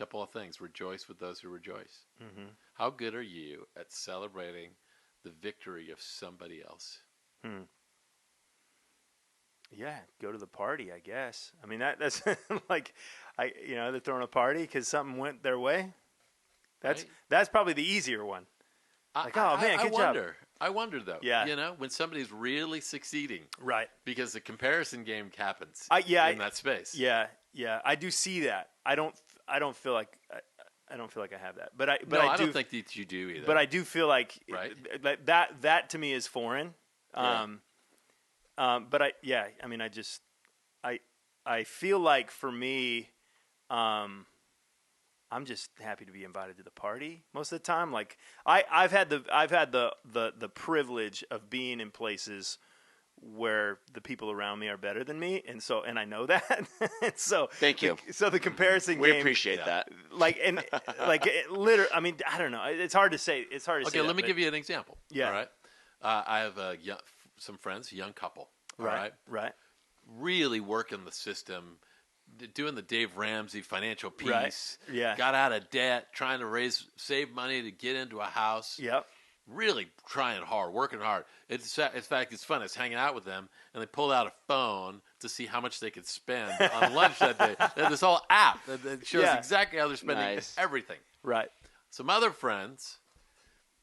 Speaker 2: Couple of things. Rejoice with those who rejoice.
Speaker 4: Mm-hmm.
Speaker 2: How good are you at celebrating the victory of somebody else?
Speaker 4: Yeah, go to the party, I guess. I mean, that's like, they're throwing a party because something went their way.
Speaker 2: Right.
Speaker 4: That's probably the easier one. Like, oh, man, good job.
Speaker 2: I wonder, though.
Speaker 4: Yeah.
Speaker 2: When somebody's really succeeding.
Speaker 4: Right.
Speaker 2: Because the comparison game happens in that space.
Speaker 4: Yeah, I do see that. I don't feel like I have that. But I
Speaker 2: don't think that you do either.
Speaker 4: But I do feel like
Speaker 2: right?
Speaker 4: that to me is foreign. But I feel like for me, I'm just happy to be invited to the party most of the time. Like I've had the privilege of being in places where the people around me are better than me, and I know that. So
Speaker 3: thank you.
Speaker 4: So the comparison
Speaker 3: we
Speaker 4: game,
Speaker 3: appreciate that.
Speaker 4: Literally, I mean, I don't know. It's hard to say. It's hard to say.
Speaker 2: Okay, let me give you an example.
Speaker 4: Yeah.
Speaker 2: All right. I have some friends, a young couple. All right.
Speaker 4: Right.
Speaker 2: Really working the system, doing the Dave Ramsey financial piece.
Speaker 4: Right. Yeah.
Speaker 2: Got out of debt, trying to save money to get into a house.
Speaker 4: Yep.
Speaker 2: Really trying hard, working hard. In fact, it's fun. I was hanging out with them, and they pulled out a phone to see how much they could spend on lunch that day. They had this whole app that shows exactly how they're spending everything.
Speaker 4: Right.
Speaker 2: Some other friends,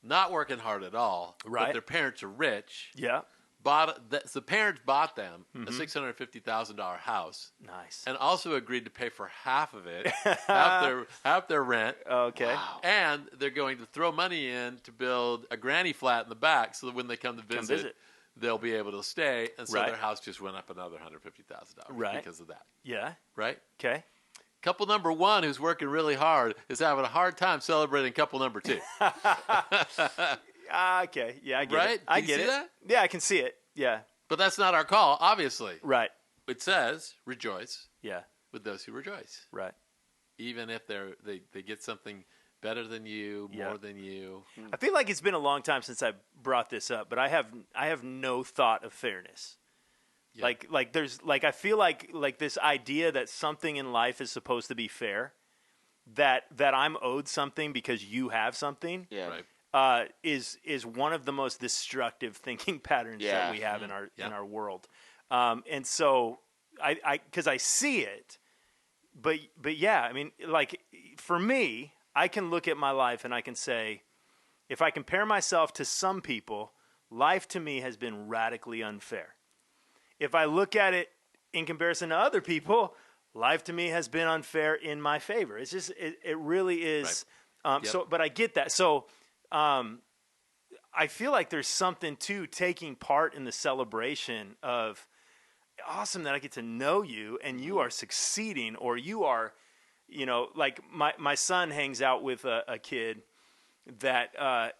Speaker 2: not working hard at all, but their parents are rich.
Speaker 4: Yeah.
Speaker 2: The parents bought them a $650,000 house.
Speaker 4: Nice.
Speaker 2: And also agreed to pay for half of it, half their rent.
Speaker 4: Okay.
Speaker 3: Wow.
Speaker 2: And they're going to throw money in to build a granny flat in the back so that when they come to visit. They'll be able to stay. And so their house just went up another $150,000 because of that.
Speaker 4: Yeah.
Speaker 2: Right?
Speaker 4: Okay.
Speaker 2: Couple number one, who's working really hard, is having a hard time celebrating couple number two.
Speaker 4: Okay. Yeah, I get
Speaker 2: right?
Speaker 4: it. I get
Speaker 2: see
Speaker 4: it.
Speaker 2: That?
Speaker 4: Yeah, I can see it. Yeah.
Speaker 2: But that's not our call, obviously.
Speaker 4: Right.
Speaker 2: It says, rejoice
Speaker 4: Yeah.
Speaker 2: with those who rejoice.
Speaker 4: Right.
Speaker 2: Even if they get something better than you, more than you.
Speaker 4: I feel like it's been a long time since I brought this up, but I have no thought of fairness. Yeah. I feel like this idea that something in life is supposed to be fair, that I'm owed something because you have something.
Speaker 3: Yeah.
Speaker 2: Right.
Speaker 4: Is one of the most destructive thinking patterns that we have in our world, and so because I see it, but yeah, I mean, like for me, I can look at my life and I can say, if I compare myself to some people, life to me has been radically unfair. If I look at it in comparison to other people, life to me has been unfair in my favor. It's just it really is. Right. So, but I get that. So. I feel like there's something to taking part in the celebration of awesome that I get to know you and you are succeeding, or you are, like my son hangs out with a kid that,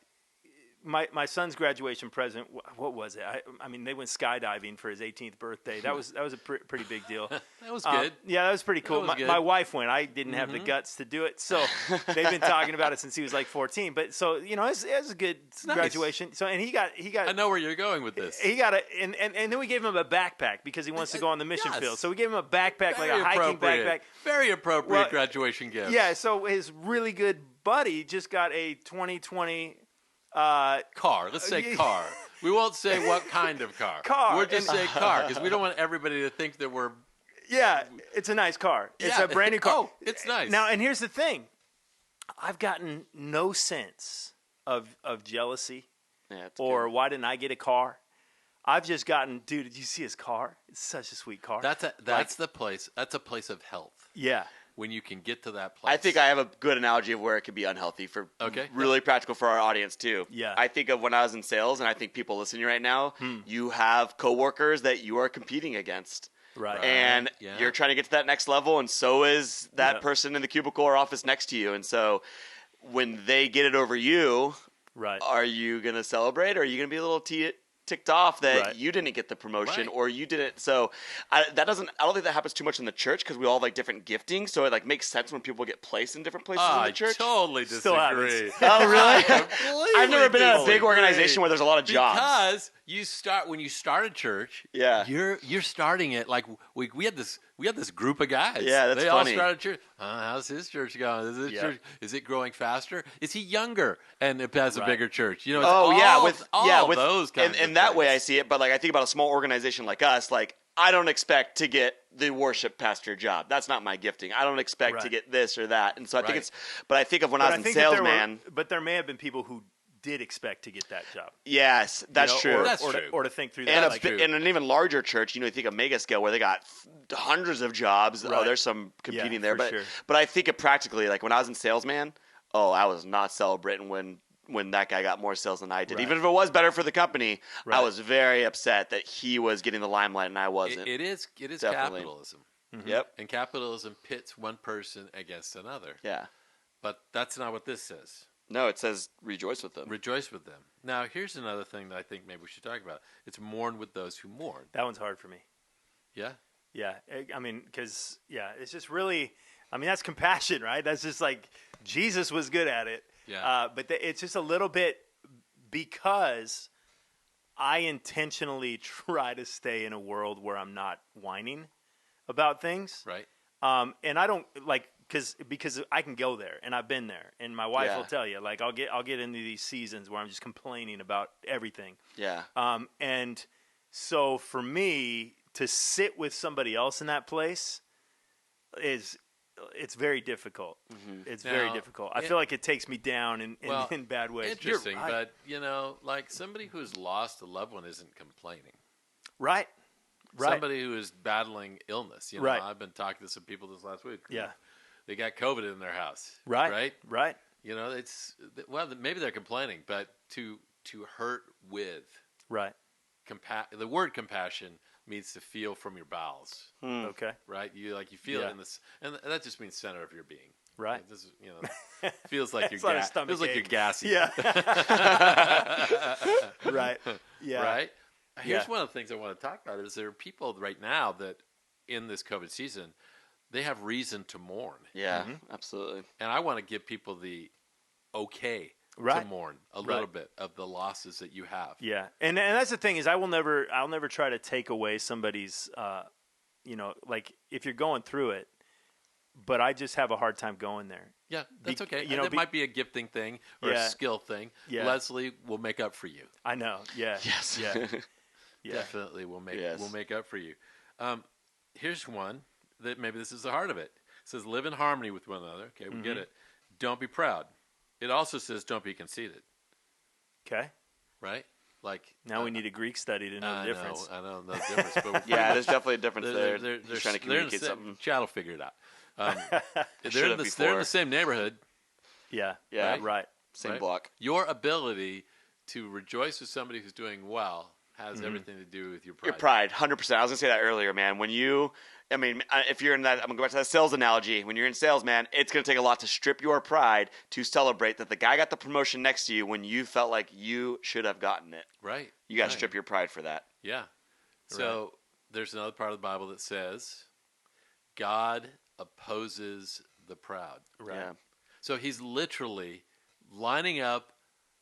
Speaker 4: my son's graduation present, what was it? I mean, they went skydiving for his 18th birthday. That was a pretty big deal.
Speaker 2: That was good.
Speaker 4: Yeah, that was pretty cool. My wife went. I didn't have the guts to do it. So they've been talking about it since he was like 14. But so, it was a good graduation. So, and he got.
Speaker 2: I know where you're going with this.
Speaker 4: He got and then we gave him a backpack because he wants to go on the mission field. So we gave him a backpack, like a hiking backpack.
Speaker 2: Very appropriate graduation gift.
Speaker 4: Yeah. So his really good buddy just got a 2020
Speaker 2: car. Let's say car. We won't say what kind of car. We'll just say car because we don't want everybody to think that we're.
Speaker 4: Yeah, it's a nice car. It's a brand new car.
Speaker 2: Oh, it's nice.
Speaker 4: Now, and here's the thing. I've gotten no sense of jealousy or why didn't I get a car? I've just gotten, dude, did you see his car? It's such a sweet car.
Speaker 2: That's the place. That's a place of health.
Speaker 4: Yeah.
Speaker 2: When you can get to that place.
Speaker 3: I think I have a good analogy of where it could be unhealthy for really practical for our audience too.
Speaker 4: Yeah.
Speaker 3: I think of when I was in sales, and I think people listening right now, you have coworkers that you are competing against.
Speaker 4: Right.
Speaker 3: And you're trying to get to that next level, and so is that person in the cubicle or office next to you. And so when they get it over you, are you going to celebrate, or are you going to be a little ticked off that
Speaker 4: Right.
Speaker 3: you didn't get the promotion
Speaker 2: Right.
Speaker 3: or you didn't. So I don't think that happens too much in the church because we all have like different giftings. So it like makes sense when people get placed in different places in
Speaker 2: I
Speaker 3: the church.
Speaker 2: totally
Speaker 4: Still happens.
Speaker 2: disagree.
Speaker 3: Oh, really?
Speaker 2: Completely
Speaker 3: I've never been in a big
Speaker 2: disagree.
Speaker 3: organization where there's a lot of jobs.
Speaker 2: Because when you start a church,
Speaker 3: Yeah.
Speaker 2: you're starting it like we had this group of guys.
Speaker 3: Yeah, that's
Speaker 2: they
Speaker 3: funny.
Speaker 2: all started church. How's his church going? Is it growing faster? Is he younger and it has a
Speaker 4: Right.
Speaker 2: bigger church? You know, it's
Speaker 3: Oh yeah,
Speaker 2: all-
Speaker 3: with
Speaker 2: all
Speaker 3: with
Speaker 2: those kinds.
Speaker 3: in
Speaker 2: of
Speaker 3: that way I
Speaker 2: things.
Speaker 3: see it. But like I think about a small organization like us, like I don't expect to get the worship pastor job. That's not my gifting. I don't expect to
Speaker 4: Right.
Speaker 3: get this or that. And so I think
Speaker 2: Right.
Speaker 3: it's. But I think of when I
Speaker 4: But
Speaker 3: was in
Speaker 4: think
Speaker 3: sales,
Speaker 4: that there
Speaker 3: man.
Speaker 4: but there may have been people who did expect to get that job.
Speaker 3: Yes, that's
Speaker 4: you know,
Speaker 3: true.
Speaker 4: Or,
Speaker 2: That's
Speaker 4: or
Speaker 2: true.
Speaker 4: To, or to think through
Speaker 3: and,
Speaker 4: that.
Speaker 3: a,
Speaker 4: Like,
Speaker 2: true.
Speaker 3: in an even larger church, you know, you think of mega scale where they got hundreds of jobs. Oh,
Speaker 4: Right.
Speaker 3: there's some competing
Speaker 4: Yeah,
Speaker 3: there,
Speaker 4: for
Speaker 3: but
Speaker 4: sure.
Speaker 3: but I think it practically like when I was in sales, man. Oh, I was not celebrating when that guy got more sales than I did.
Speaker 4: Right.
Speaker 3: Even if it was better for the company, I
Speaker 4: Right.
Speaker 3: was very upset that he was getting the limelight and I wasn't.
Speaker 2: It is
Speaker 3: Definitely.
Speaker 2: capitalism,
Speaker 3: Yep.
Speaker 2: and capitalism pits one person against another.
Speaker 3: Yeah.
Speaker 2: But that's not what this says.
Speaker 3: No, it says rejoice with them.
Speaker 2: Rejoice with them. Now, here's another thing that I think maybe we should talk about. It's mourn with those who mourn.
Speaker 4: that one's hard for me.
Speaker 2: Yeah.
Speaker 4: Yeah, I mean, because it's just really, I mean, that's compassion, right? That's just like Jesus was good at it.
Speaker 2: Yeah.
Speaker 4: But it's just a little bit because I intentionally try to stay in a world where I'm not whining about things.
Speaker 2: Right.
Speaker 4: And I don't like because I can go there and I've been there, and my wife
Speaker 3: Yeah.
Speaker 4: will tell you, like I'll get into these seasons where I'm just complaining about everything.
Speaker 3: Yeah.
Speaker 4: And so for me to sit with somebody else in that place it's very difficult. It's very
Speaker 2: Now,
Speaker 4: difficult. I
Speaker 2: it-
Speaker 4: feel like it takes me down in
Speaker 2: Well,
Speaker 4: in bad ways.
Speaker 2: Interesting,
Speaker 4: You're right.
Speaker 2: but like somebody who's lost a loved one isn't complaining.
Speaker 4: Right.
Speaker 2: Somebody who is battling illness. You know,
Speaker 4: Right.
Speaker 2: I've been talking to some people this last week.
Speaker 4: Yeah.
Speaker 2: They got COVID in their house.
Speaker 4: Right.
Speaker 2: Right.
Speaker 4: Right.
Speaker 2: You know, maybe they're complaining, but to hurt with
Speaker 4: Right.
Speaker 2: the word compassion means to feel from your bowels,
Speaker 4: Okay.
Speaker 2: right? You feel
Speaker 4: Yeah.
Speaker 2: it in this, and that just means center of your being.
Speaker 4: Right.
Speaker 2: This is, feels like
Speaker 4: It's not a
Speaker 2: you're
Speaker 4: stomach
Speaker 2: feels like you're
Speaker 4: ache.
Speaker 2: gassy.
Speaker 4: Yeah. Right. Yeah.
Speaker 2: Right? Here's
Speaker 4: Yeah.
Speaker 2: one of the things I want to talk about is there are people right now that in this COVID season, they have reason to mourn.
Speaker 3: Yeah. Absolutely.
Speaker 2: And I want to give people the okay to
Speaker 4: Right.
Speaker 2: mourn a
Speaker 4: Right.
Speaker 2: little bit of the losses that you have.
Speaker 4: Yeah, and that's the thing is I'll never try to take away somebody's, like if you're going through it, but I just have a hard time going there.
Speaker 2: Yeah, that's okay.
Speaker 4: you know,
Speaker 2: It might be a gifting thing or
Speaker 4: Yeah.
Speaker 2: a skill thing.
Speaker 4: Yeah.
Speaker 2: Leslie will make up for you.
Speaker 4: I know. Yeah.
Speaker 3: Yes.
Speaker 4: Yeah. Yeah.
Speaker 2: Definitely will make
Speaker 3: Yes.
Speaker 2: will make up for you. Here's one that maybe this is the heart of it. It says live in harmony with one another. Okay, we get it. Don't be proud. It also says don't be conceited.
Speaker 4: Okay.
Speaker 2: Right? Like
Speaker 4: Now we need a Greek study to know
Speaker 2: I
Speaker 4: the difference.
Speaker 2: know, I know the difference. But
Speaker 3: Yeah, there's definitely a difference there.
Speaker 2: they're
Speaker 3: He's trying to
Speaker 2: they're in
Speaker 3: communicate
Speaker 2: the same,
Speaker 3: something.
Speaker 2: Chad will figure it out. They're
Speaker 3: Should've
Speaker 2: in the
Speaker 3: before.
Speaker 2: same neighborhood.
Speaker 4: Yeah.
Speaker 3: Yeah.
Speaker 4: Right.
Speaker 3: Same
Speaker 2: right?
Speaker 3: block.
Speaker 2: Your ability to rejoice with somebody who's doing well has everything to do with your pride.
Speaker 3: Your pride, 100%. I was gonna say that earlier, man. When you, if you're in that, I'm gonna go back to that sales analogy. When you're in sales, man, it's gonna take a lot to strip your pride to celebrate that the guy got the promotion next to you when you felt like you should have gotten it.
Speaker 2: Right.
Speaker 3: You got to
Speaker 2: right.
Speaker 3: strip your pride for that.
Speaker 2: Yeah. So there's another part of the Bible that says God opposes the proud.
Speaker 4: Right.
Speaker 3: Yeah.
Speaker 2: So he's literally lining up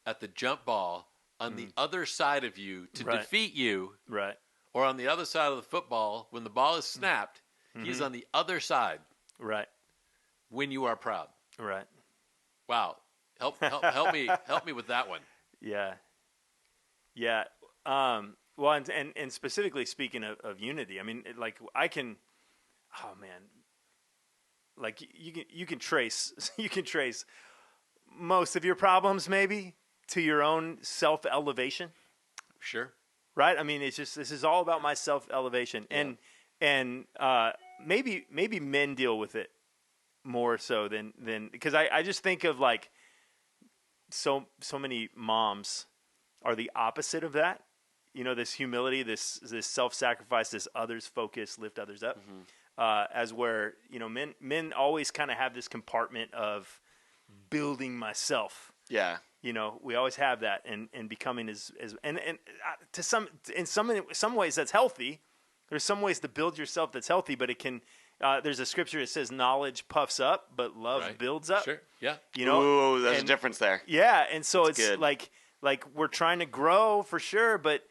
Speaker 2: at the jump ball on the other side of you to
Speaker 4: Right.
Speaker 2: defeat you,
Speaker 4: Right.
Speaker 2: or on the other side of the football when the ball is snapped, he's on the other side
Speaker 4: Right.
Speaker 2: when you are proud.
Speaker 4: Right.
Speaker 2: Wow. Help me with that one.
Speaker 4: Yeah. Yeah. Well, and specifically speaking of unity, I mean, I can, oh man, like you can trace most of your problems maybe to your own self elevation,
Speaker 2: Sure.
Speaker 4: right? I mean, it's just this is all about my self elevation, and maybe men deal with it more so than because I just think of like so many moms are the opposite of that. You know, this humility, this self-sacrifice, this others focus, lift others up, as where, you know, men always kind of have this compartment of building myself.
Speaker 3: Yeah.
Speaker 4: we always have that, and becoming as and to some ways that's healthy. There's some ways to build yourself that's healthy, but it can. There's a scripture that says knowledge puffs up, but love builds up.
Speaker 2: Sure. Yeah.
Speaker 3: Ooh, there's a difference there.
Speaker 4: Yeah, and so
Speaker 3: That's
Speaker 4: it's
Speaker 3: good.
Speaker 4: like we're trying to grow for sure, but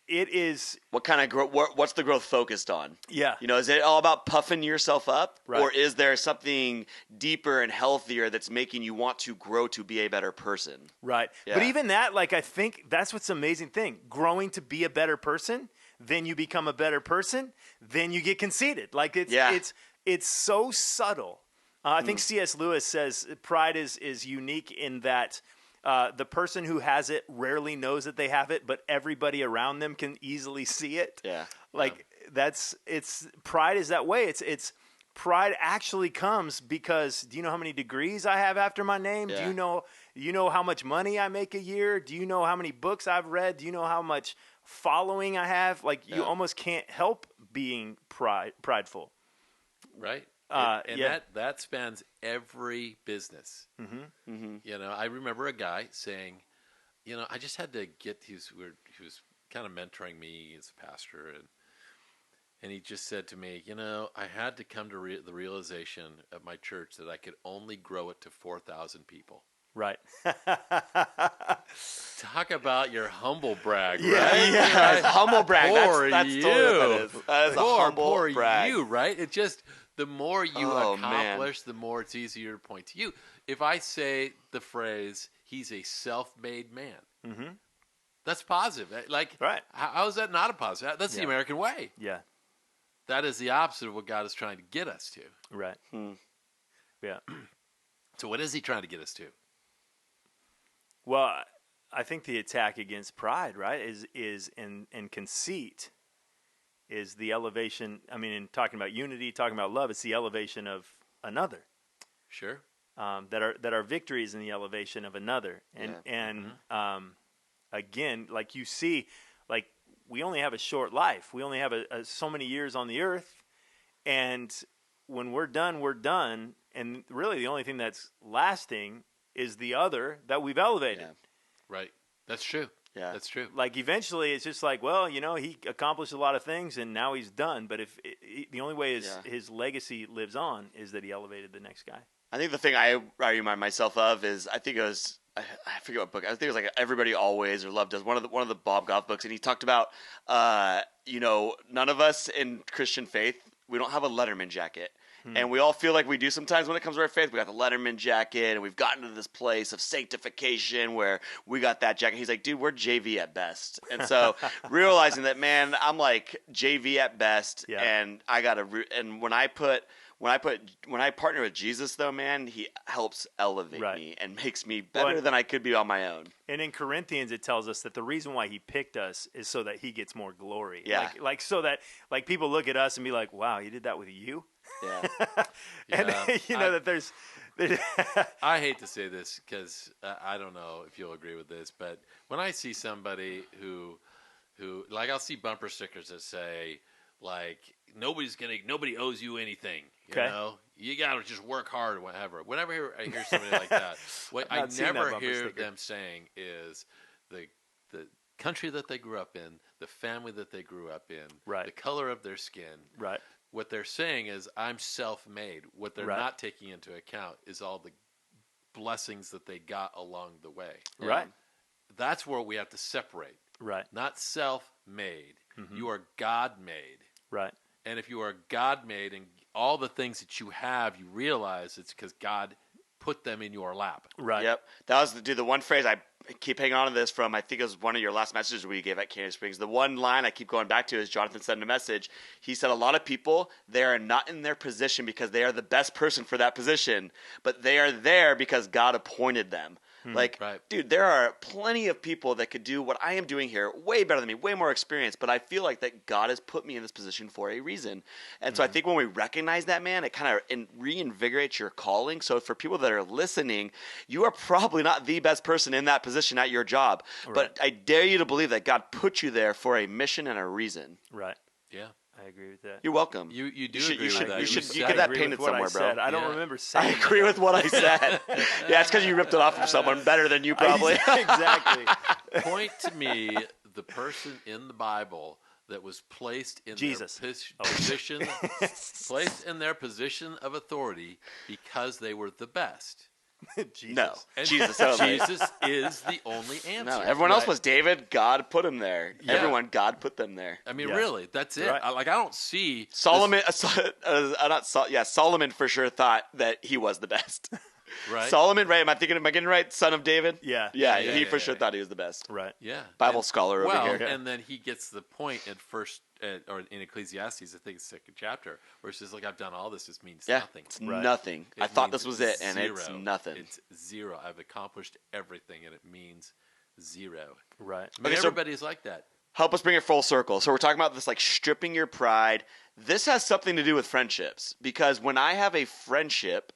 Speaker 4: it is.
Speaker 3: What kind of growth? What's the growth focused on?
Speaker 4: Yeah.
Speaker 3: Is it all about puffing yourself up,
Speaker 4: Right.
Speaker 3: or is there something deeper and healthier that's making you want to grow to be a better person?
Speaker 4: Right.
Speaker 3: Yeah.
Speaker 4: But even that, I think that's what's the amazing thing. Growing to be a better person, then you become a better person, then you get conceited. It's so subtle. I think C.S. Lewis says pride is unique in that the person who has it rarely knows that they have it, but everybody around them can easily see it.
Speaker 3: Yeah.
Speaker 4: Pride is that way. It's pride actually comes because, do you know how many degrees I have after my name?
Speaker 3: Yeah.
Speaker 4: Do you know how much money I make a year? Do you know how many books I've read? Do you know how much following I have? You almost can't help being prideful.
Speaker 2: Right. And
Speaker 4: yeah.
Speaker 2: that spans every business. I remember a guy saying, I just had to get he was kind of mentoring me as a pastor, and he just said to me, I had to come to the realization at my church that I could only grow it to 4,000 people.
Speaker 4: Right.
Speaker 2: Talk about your humble brag,
Speaker 4: Yeah,
Speaker 2: right?
Speaker 3: Yeah,
Speaker 2: Right?
Speaker 3: humble brag.
Speaker 2: Poor
Speaker 3: That's
Speaker 2: you.
Speaker 3: totally what that is. That is a humble
Speaker 2: poor
Speaker 3: brag.
Speaker 2: you, right? It just, the more you
Speaker 3: Oh, man.
Speaker 2: accomplish, the more it's easier to point to you. If I say the phrase, he's a self-made man, that's positive.
Speaker 4: Right.
Speaker 2: How is that not a positive? That's the
Speaker 4: Yeah.
Speaker 2: American way.
Speaker 4: Yeah.
Speaker 2: That is the opposite of what God is trying to get us to.
Speaker 4: Right. Yeah.
Speaker 2: So what is he trying to get us to?
Speaker 4: Well, I think the attack against pride, right, is in conceit, is the elevation. I mean, in talking about unity, talking about love, it's the elevation of another.
Speaker 2: Sure.
Speaker 4: That our victory is in the elevation of another, and again, like you see, we only have a short life. We only have so many years on the earth, and when we're done, we're done. And really, the only thing that's lasting is the other that we've elevated.
Speaker 3: Yeah.
Speaker 2: Right. That's true.
Speaker 3: Yeah.
Speaker 2: That's true.
Speaker 4: Eventually, it's just he accomplished a lot of things, and now he's done. But the only way his legacy lives on is that he elevated the next guy.
Speaker 3: I think the thing I remind myself of is I forget what book. I think it was Everybody Always or Love Does, one of the Bob Goff books, and he talked about none of us in Christian faith, we don't have a Letterman jacket. And we all feel like we do sometimes when it comes to our faith. We got the Letterman jacket, and we've gotten to this place of sanctification where we got that jacket. He's like, dude, we're JV at best. And so realizing that, man, I'm like JV at best, and I got to. And when I partner with Jesus, though, man, he helps elevate me and makes me better than I could be on my own.
Speaker 4: And in Corinthians, it tells us that the reason why he picked us is so that he gets more glory.
Speaker 3: Yeah.
Speaker 4: So that people look at us and be like, wow, he did that with you?
Speaker 3: Yeah.
Speaker 4: And that there's
Speaker 2: I hate to say this because I don't know if you'll agree with this, but when I see somebody who I'll see bumper stickers that say nobody owes you anything. You gotta just work hard or whatever. Whenever I hear somebody like that, what I never hear them saying is the country that they grew up in, the family that they grew up in, the color of their skin.
Speaker 4: Right.
Speaker 2: What they're saying is, I'm self-made. What they're not taking into account is all the blessings that they got along the way.
Speaker 4: Right.
Speaker 2: That's where we have to separate.
Speaker 4: Right.
Speaker 2: Not self-made. You are God-made.
Speaker 4: Right.
Speaker 2: And if you are God-made and all the things that you have, you realize it's because God put them in your lap.
Speaker 4: Right.
Speaker 3: Yep. That was the one phrase I keep hanging on to this from. I think it was one of your last messages we gave at Canyon Springs. The one line I keep going back to is Jonathan sent a message. He said a lot of people, they are not in their position because they are the best person for that position, but they are there because God appointed them. Dude, there are plenty of people that could do what I am doing here way better than me, way more experience, but I feel like that God has put me in this position for a reason. And so I think when we recognize that, man, it kind of reinvigorates your calling. So for people that are listening, you are probably not the best person in that position at your job, but I dare you to believe that God put you there for a mission and a reason.
Speaker 4: Right.
Speaker 2: Yeah.
Speaker 4: I agree with that.
Speaker 3: You're welcome.
Speaker 2: You do
Speaker 3: should-
Speaker 2: agree
Speaker 3: you should-
Speaker 2: with that.
Speaker 3: you should-
Speaker 2: said
Speaker 3: you
Speaker 2: it.
Speaker 3: get that
Speaker 4: agree
Speaker 3: painted
Speaker 4: with what I
Speaker 3: somewhere, bro.
Speaker 4: said. I don't
Speaker 2: Yeah.
Speaker 4: remember
Speaker 3: I
Speaker 4: saying
Speaker 3: agree with what I said. Yeah, it's because you ripped it off from someone better than you probably.
Speaker 4: Exactly.
Speaker 2: Point to me the person in the Bible that was placed in
Speaker 4: Jesus.
Speaker 2: their position, placed in their position of authority because they were the best.
Speaker 4: Jesus.
Speaker 3: No,
Speaker 2: And
Speaker 3: Jesus only.
Speaker 2: Jesus is the only answer.
Speaker 3: No, everyone else
Speaker 4: Right.
Speaker 3: was David. God put him there.
Speaker 2: Yeah.
Speaker 3: Everyone, God put them there.
Speaker 2: I mean,
Speaker 4: Yeah.
Speaker 2: really, that's it.
Speaker 4: Right.
Speaker 2: I don't see
Speaker 3: Solomon, Solomon for sure thought that he was the best.
Speaker 2: this- right?
Speaker 3: Solomon, right? Am I getting it right? Son of David.
Speaker 4: Yeah.
Speaker 3: Yeah,
Speaker 2: Yeah,
Speaker 3: he
Speaker 2: yeah,
Speaker 3: for
Speaker 2: yeah,
Speaker 3: sure
Speaker 2: yeah.
Speaker 3: thought he was the best.
Speaker 4: Right.
Speaker 2: Yeah,
Speaker 3: Bible
Speaker 2: And-
Speaker 3: scholar over
Speaker 2: well,
Speaker 3: here.
Speaker 2: and then he gets the point at first, or in Ecclesiastes, I think it's second chapter, where it says, "Like I've done all this. This means
Speaker 3: Yeah,
Speaker 2: nothing.
Speaker 3: it's
Speaker 4: Right.
Speaker 3: nothing. I
Speaker 2: It
Speaker 3: thought
Speaker 2: means
Speaker 3: this was it, and it's
Speaker 2: zero.
Speaker 3: nothing.
Speaker 2: It's zero. I've accomplished everything, and it means zero.
Speaker 4: Right.
Speaker 2: I mean,
Speaker 3: Okay, so-
Speaker 2: everybody's like that.
Speaker 3: Help us bring it full circle. So we're talking about this like stripping your pride. This has something to do with friendships because when I have a friendship,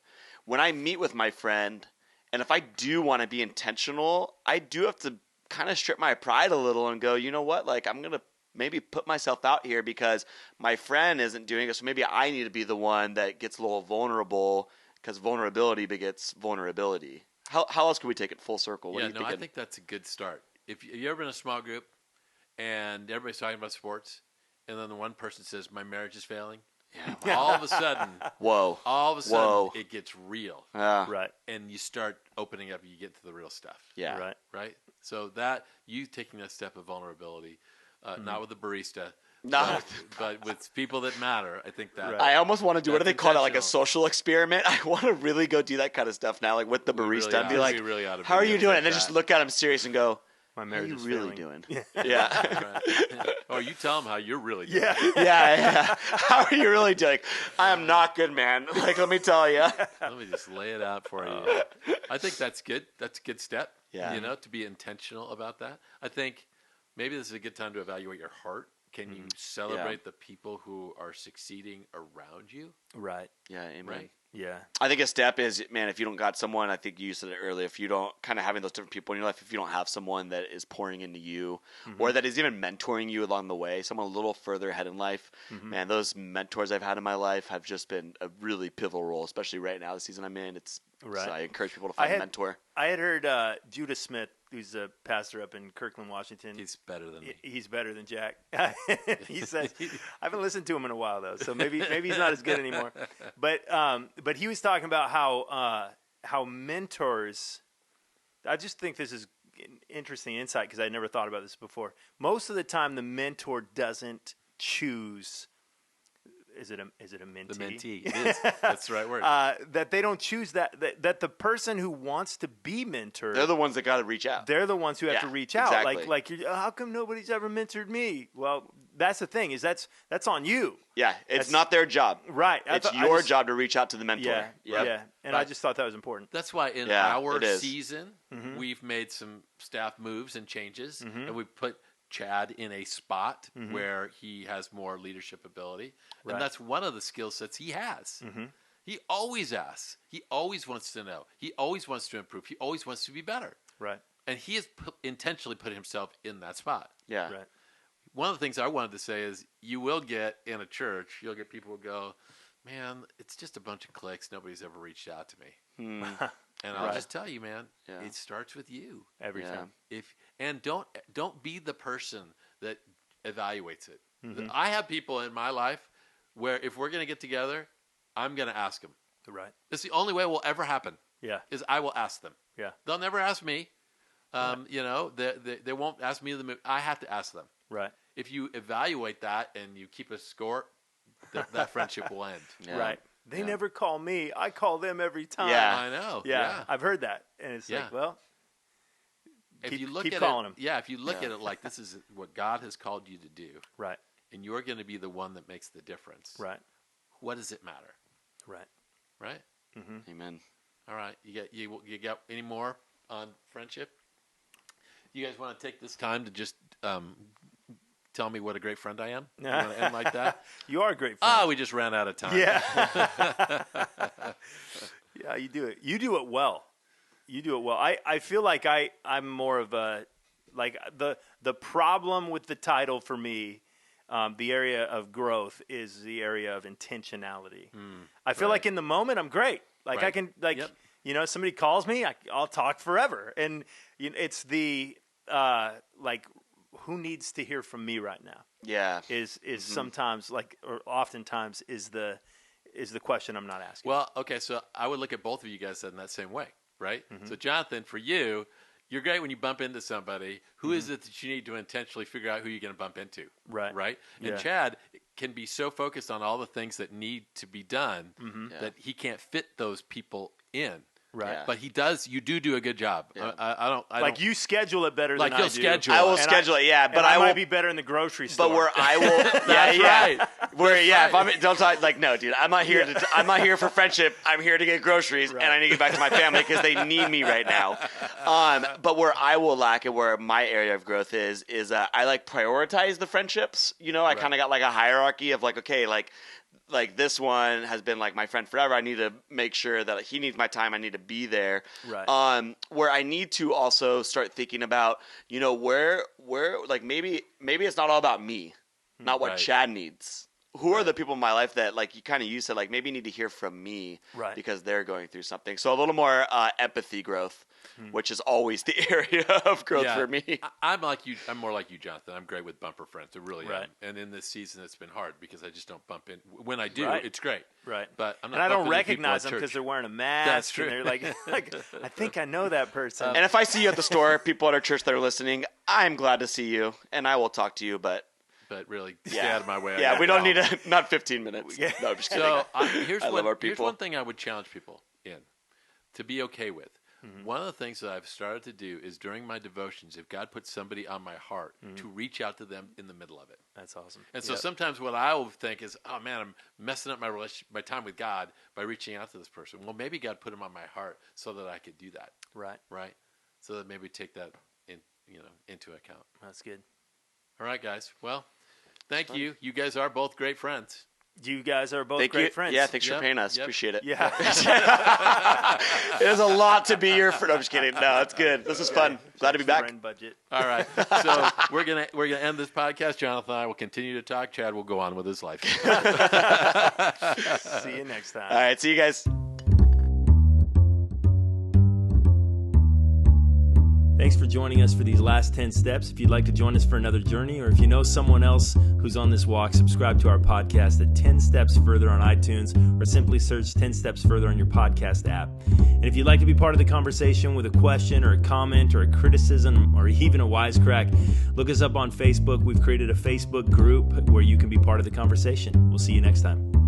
Speaker 3: when I meet with my friend, and if I do want to be intentional, I do have to kind of strip my pride a little and go, you know what? Like I'm going to maybe put myself out here because my friend isn't doing it. So maybe I need to be the one that gets a little vulnerable because vulnerability begets vulnerability. How else can we take it full circle? What
Speaker 2: Yeah,
Speaker 3: do you
Speaker 2: no, I
Speaker 3: think?
Speaker 2: think that's a good start. If you ever in a small group and everybody's talking about sports, and then the one person says, "My marriage is failing,"
Speaker 3: Yeah.
Speaker 2: all of a sudden,
Speaker 3: Whoa. Whoa.
Speaker 2: it gets real,
Speaker 4: Right.
Speaker 2: and you start opening up. You get to the real stuff.
Speaker 3: Yeah.
Speaker 4: Right.
Speaker 2: Right. So that you taking that step of vulnerability, not with the barista,
Speaker 3: No.
Speaker 2: but with people that matter. I think that.
Speaker 4: Right.
Speaker 3: I almost want to do what do
Speaker 2: That's
Speaker 3: they call it, like a
Speaker 2: intentional.
Speaker 3: social experiment. I want to really go do that kind of stuff now, like with the
Speaker 2: We really
Speaker 3: barista, and be
Speaker 2: ought-
Speaker 3: like,
Speaker 2: we really ought to
Speaker 3: "How are you
Speaker 2: videotape
Speaker 3: doing?" And then
Speaker 2: that.
Speaker 3: just look at him serious and go,
Speaker 4: My
Speaker 3: "How are
Speaker 4: marriage
Speaker 3: you
Speaker 4: is
Speaker 3: really
Speaker 4: failing.
Speaker 3: doing?" Yeah,
Speaker 2: Right. Or you tell them how you're really doing.
Speaker 4: Yeah.
Speaker 3: yeah. How are you really doing? I am not good, man. Like, let me tell you.
Speaker 2: Let me just lay it out for you. I think that's good. That's a good step.
Speaker 3: Yeah.
Speaker 2: You know, to be intentional about that. I think maybe this is a good time to evaluate your heart. Can you celebrate the people who are succeeding around you?
Speaker 4: Right.
Speaker 3: Yeah, amen.
Speaker 2: Right.
Speaker 4: Yeah.
Speaker 3: I think a step is, man, if you don't got someone, I think you said it earlier, if you don't kind of having those different people in your life, if you don't have someone that is pouring into you or that is even mentoring you along the way, someone a little further ahead in life, man, those mentors I've had in my life have just been a really pivotal role, especially right now, the season I'm in.
Speaker 4: Right.
Speaker 3: So I encourage people to find a mentor.
Speaker 4: I had heard Judah Smith, who's a pastor up in Kirkland, Washington.
Speaker 2: He's better than me.
Speaker 4: He's better than Jack. He says, I haven't listened to him in a while though, so maybe he's not as good anymore. But he was talking about how mentors. I just think this is an interesting insight because I never thought about this before. Most of the time, the mentor doesn't choose. Is it a mentee?
Speaker 2: The mentee. It is. That's the right word.
Speaker 4: That they don't choose that the person who wants to be mentored.
Speaker 3: They're the ones that got to reach out.
Speaker 4: They're the ones who have
Speaker 3: Yeah,
Speaker 4: to reach out.
Speaker 3: exactly.
Speaker 4: Like how come nobody's ever mentored me? Well, that's the thing is that's on you,
Speaker 3: Yeah, it's
Speaker 4: That's-
Speaker 3: not their job.
Speaker 4: right?
Speaker 3: It's your job to reach out to the mentor.
Speaker 4: Yeah,
Speaker 3: Yep.
Speaker 4: yeah. And I just thought that was important.
Speaker 2: That's why in
Speaker 3: Yeah,
Speaker 2: our
Speaker 3: it is.
Speaker 2: season,
Speaker 4: Mm-hmm.
Speaker 2: we've made some staff moves and changes, and we put Chad in a spot where he has more leadership ability.
Speaker 4: Right.
Speaker 2: And that's one of the skill sets he has. He always asks. He always wants to know. He always wants to improve. He always wants to be better.
Speaker 4: Right,
Speaker 2: And he has intentionally put himself in that spot.
Speaker 3: Yeah.
Speaker 4: right.
Speaker 2: One of the things I wanted to say is you will get in a church, you'll get people who go, man, it's just a bunch of clicks. Nobody's ever reached out to me. And I'll
Speaker 4: Right.
Speaker 2: just tell you, man,
Speaker 3: Yeah.
Speaker 2: it starts with you.
Speaker 4: Every
Speaker 3: Yeah.
Speaker 4: time.
Speaker 2: And don't be the person that evaluates it.
Speaker 4: Mm-hmm.
Speaker 2: I have people in my life where if we're going to get together, I'm going to ask them.
Speaker 4: Right.
Speaker 2: It's the only way it will ever happen
Speaker 4: Yeah.
Speaker 2: is I will ask them.
Speaker 4: Yeah.
Speaker 2: They'll never ask me. You know, they won't ask me. I have to ask them.
Speaker 4: Right.
Speaker 2: If you evaluate that and you keep a score, that friendship will end.
Speaker 3: Yeah.
Speaker 4: Right. They
Speaker 3: Yeah.
Speaker 4: never call me. I call them every time.
Speaker 3: Yeah.
Speaker 2: I know.
Speaker 4: Yeah. I've heard that, and it's
Speaker 2: Yeah.
Speaker 4: like, well,
Speaker 2: If
Speaker 4: Keep-
Speaker 2: you look
Speaker 4: keep
Speaker 2: at
Speaker 4: calling
Speaker 2: it,
Speaker 4: 'em.
Speaker 2: yeah. If you look
Speaker 3: Yeah.
Speaker 2: at it like this is what God has called you to do,
Speaker 4: right,
Speaker 2: and you're going to be the one that makes the difference.
Speaker 4: right,
Speaker 2: What does it matter?
Speaker 4: right.
Speaker 2: Right.
Speaker 3: Amen.
Speaker 2: All right. You got any more on friendship? You guys want to take this time to just tell me what a great friend I am? You want to end like that?
Speaker 4: You are a great friend.
Speaker 2: Ah, we just ran out of time.
Speaker 4: Yeah. Yeah, you do it. You do it well. You do it well. I feel like I'm more of a like the problem with the title for me the area of growth is the area of intentionality. I feel like in the moment I'm great. Like I
Speaker 2: Right.
Speaker 4: can, like,
Speaker 2: Yep.
Speaker 4: you know, somebody calls me, I'll talk forever. And you know, it's the, like, who needs to hear from me right now
Speaker 3: Yeah.
Speaker 4: is sometimes like, or oftentimes is the question I'm not asking.
Speaker 2: Well, okay, so I would look at both of you guys in that same way, right? So, Jonathan, for you, you're great when you bump into somebody. Who is it that you need to intentionally figure out who you're going to bump into?
Speaker 4: Right.
Speaker 2: Right?
Speaker 4: Yeah.
Speaker 2: And Chad can be so focused on all the things that need to be done that he can't fit those people in.
Speaker 4: Right.
Speaker 3: Yeah.
Speaker 2: But he does. You do a good job.
Speaker 3: Yeah.
Speaker 2: I don't.
Speaker 4: Like you schedule it better
Speaker 2: Like
Speaker 4: than I
Speaker 2: you'll
Speaker 4: do.
Speaker 2: schedule
Speaker 3: I will
Speaker 2: And
Speaker 3: schedule it, yeah, but
Speaker 4: And I
Speaker 3: will
Speaker 4: might be better in the grocery store.
Speaker 3: But where I will,
Speaker 2: That's right.
Speaker 3: Where
Speaker 2: That's
Speaker 3: if I'm don't talk like no, dude, I'm not here I'm not here for friendship. I'm here to get groceries, and I need to get back to my family because they need me right now. But where I will lack and where my area of growth is I like prioritize the friendships. You know, I kind of got like a hierarchy of like, okay, like this one has been like my friend forever. I need to make sure that he needs my time. I need to be there.
Speaker 4: Right.
Speaker 3: Where I need to also start thinking about, you know, where like maybe it's not all about me, not what
Speaker 2: Right.
Speaker 3: Chad needs. Who are the people in my life that like you said like maybe need to hear from me
Speaker 4: Right.
Speaker 3: because they're going through something. So a little more empathy growth, which is always the area of growth for me.
Speaker 2: I'm like you. I'm more like you, Jonathan. I'm great with bumper friends. I really
Speaker 4: Right.
Speaker 2: am. And in this season, it's been hard because I just don't bump in. When I do,
Speaker 4: Right.
Speaker 2: it's great.
Speaker 4: Right.
Speaker 2: But I'm not.
Speaker 4: And I don't
Speaker 2: bumping into people at
Speaker 4: recognize them because
Speaker 2: church.
Speaker 4: they're wearing a mask.
Speaker 2: That's true.
Speaker 4: And they're like, I think I know that person.
Speaker 3: And if I see you at the store, people at our church that are listening, I'm glad to see you, and I will talk to you. But
Speaker 2: really, stay out of my way. I
Speaker 3: Yeah,
Speaker 2: got
Speaker 3: we don't need
Speaker 2: problems.
Speaker 3: not 15 minutes. No, I'm just kidding.
Speaker 2: So here's
Speaker 3: I love our
Speaker 2: here's
Speaker 3: people.
Speaker 2: one thing I would challenge people in to be okay with. One of the things that I've started to do is during my devotions, if God puts somebody on my heart, to reach out to them in the middle of it.
Speaker 4: That's awesome.
Speaker 2: And so sometimes what I will think is, oh man, I'm messing up my relationship, my time with God by reaching out to this person. Well, maybe God put him on my heart so that I could do that,
Speaker 4: Right.
Speaker 2: right? So that maybe take that into account.
Speaker 4: That's good.
Speaker 2: All right, guys. Well, thank you. You guys are both great friends.
Speaker 4: You guys are both
Speaker 3: Thank
Speaker 4: great
Speaker 3: you.
Speaker 4: friends.
Speaker 3: Yeah, thanks for
Speaker 2: Yep,
Speaker 3: paying us.
Speaker 2: yep.
Speaker 3: Appreciate it.
Speaker 4: Yeah.
Speaker 3: It is a lot to be your friend. I'm just kidding. No, it's good. This is fun. Glad to be back.
Speaker 4: Friend budget.
Speaker 2: All right. So we're gonna end this podcast. Jonathan and I will continue to talk. Chad will go on with his life.
Speaker 4: See you next time.
Speaker 3: All right, see you guys.
Speaker 1: Thanks for joining us for these last 10 steps. If you'd like to join us for another journey, or if you know someone else who's on this walk, subscribe to our podcast at 10 Steps Further on iTunes, or simply search 10 Steps Further on your podcast app. And if you'd like to be part of the conversation with a question or a comment or a criticism or even a wisecrack, look us up on Facebook. We've created a Facebook group where you can be part of the conversation. We'll see you next time.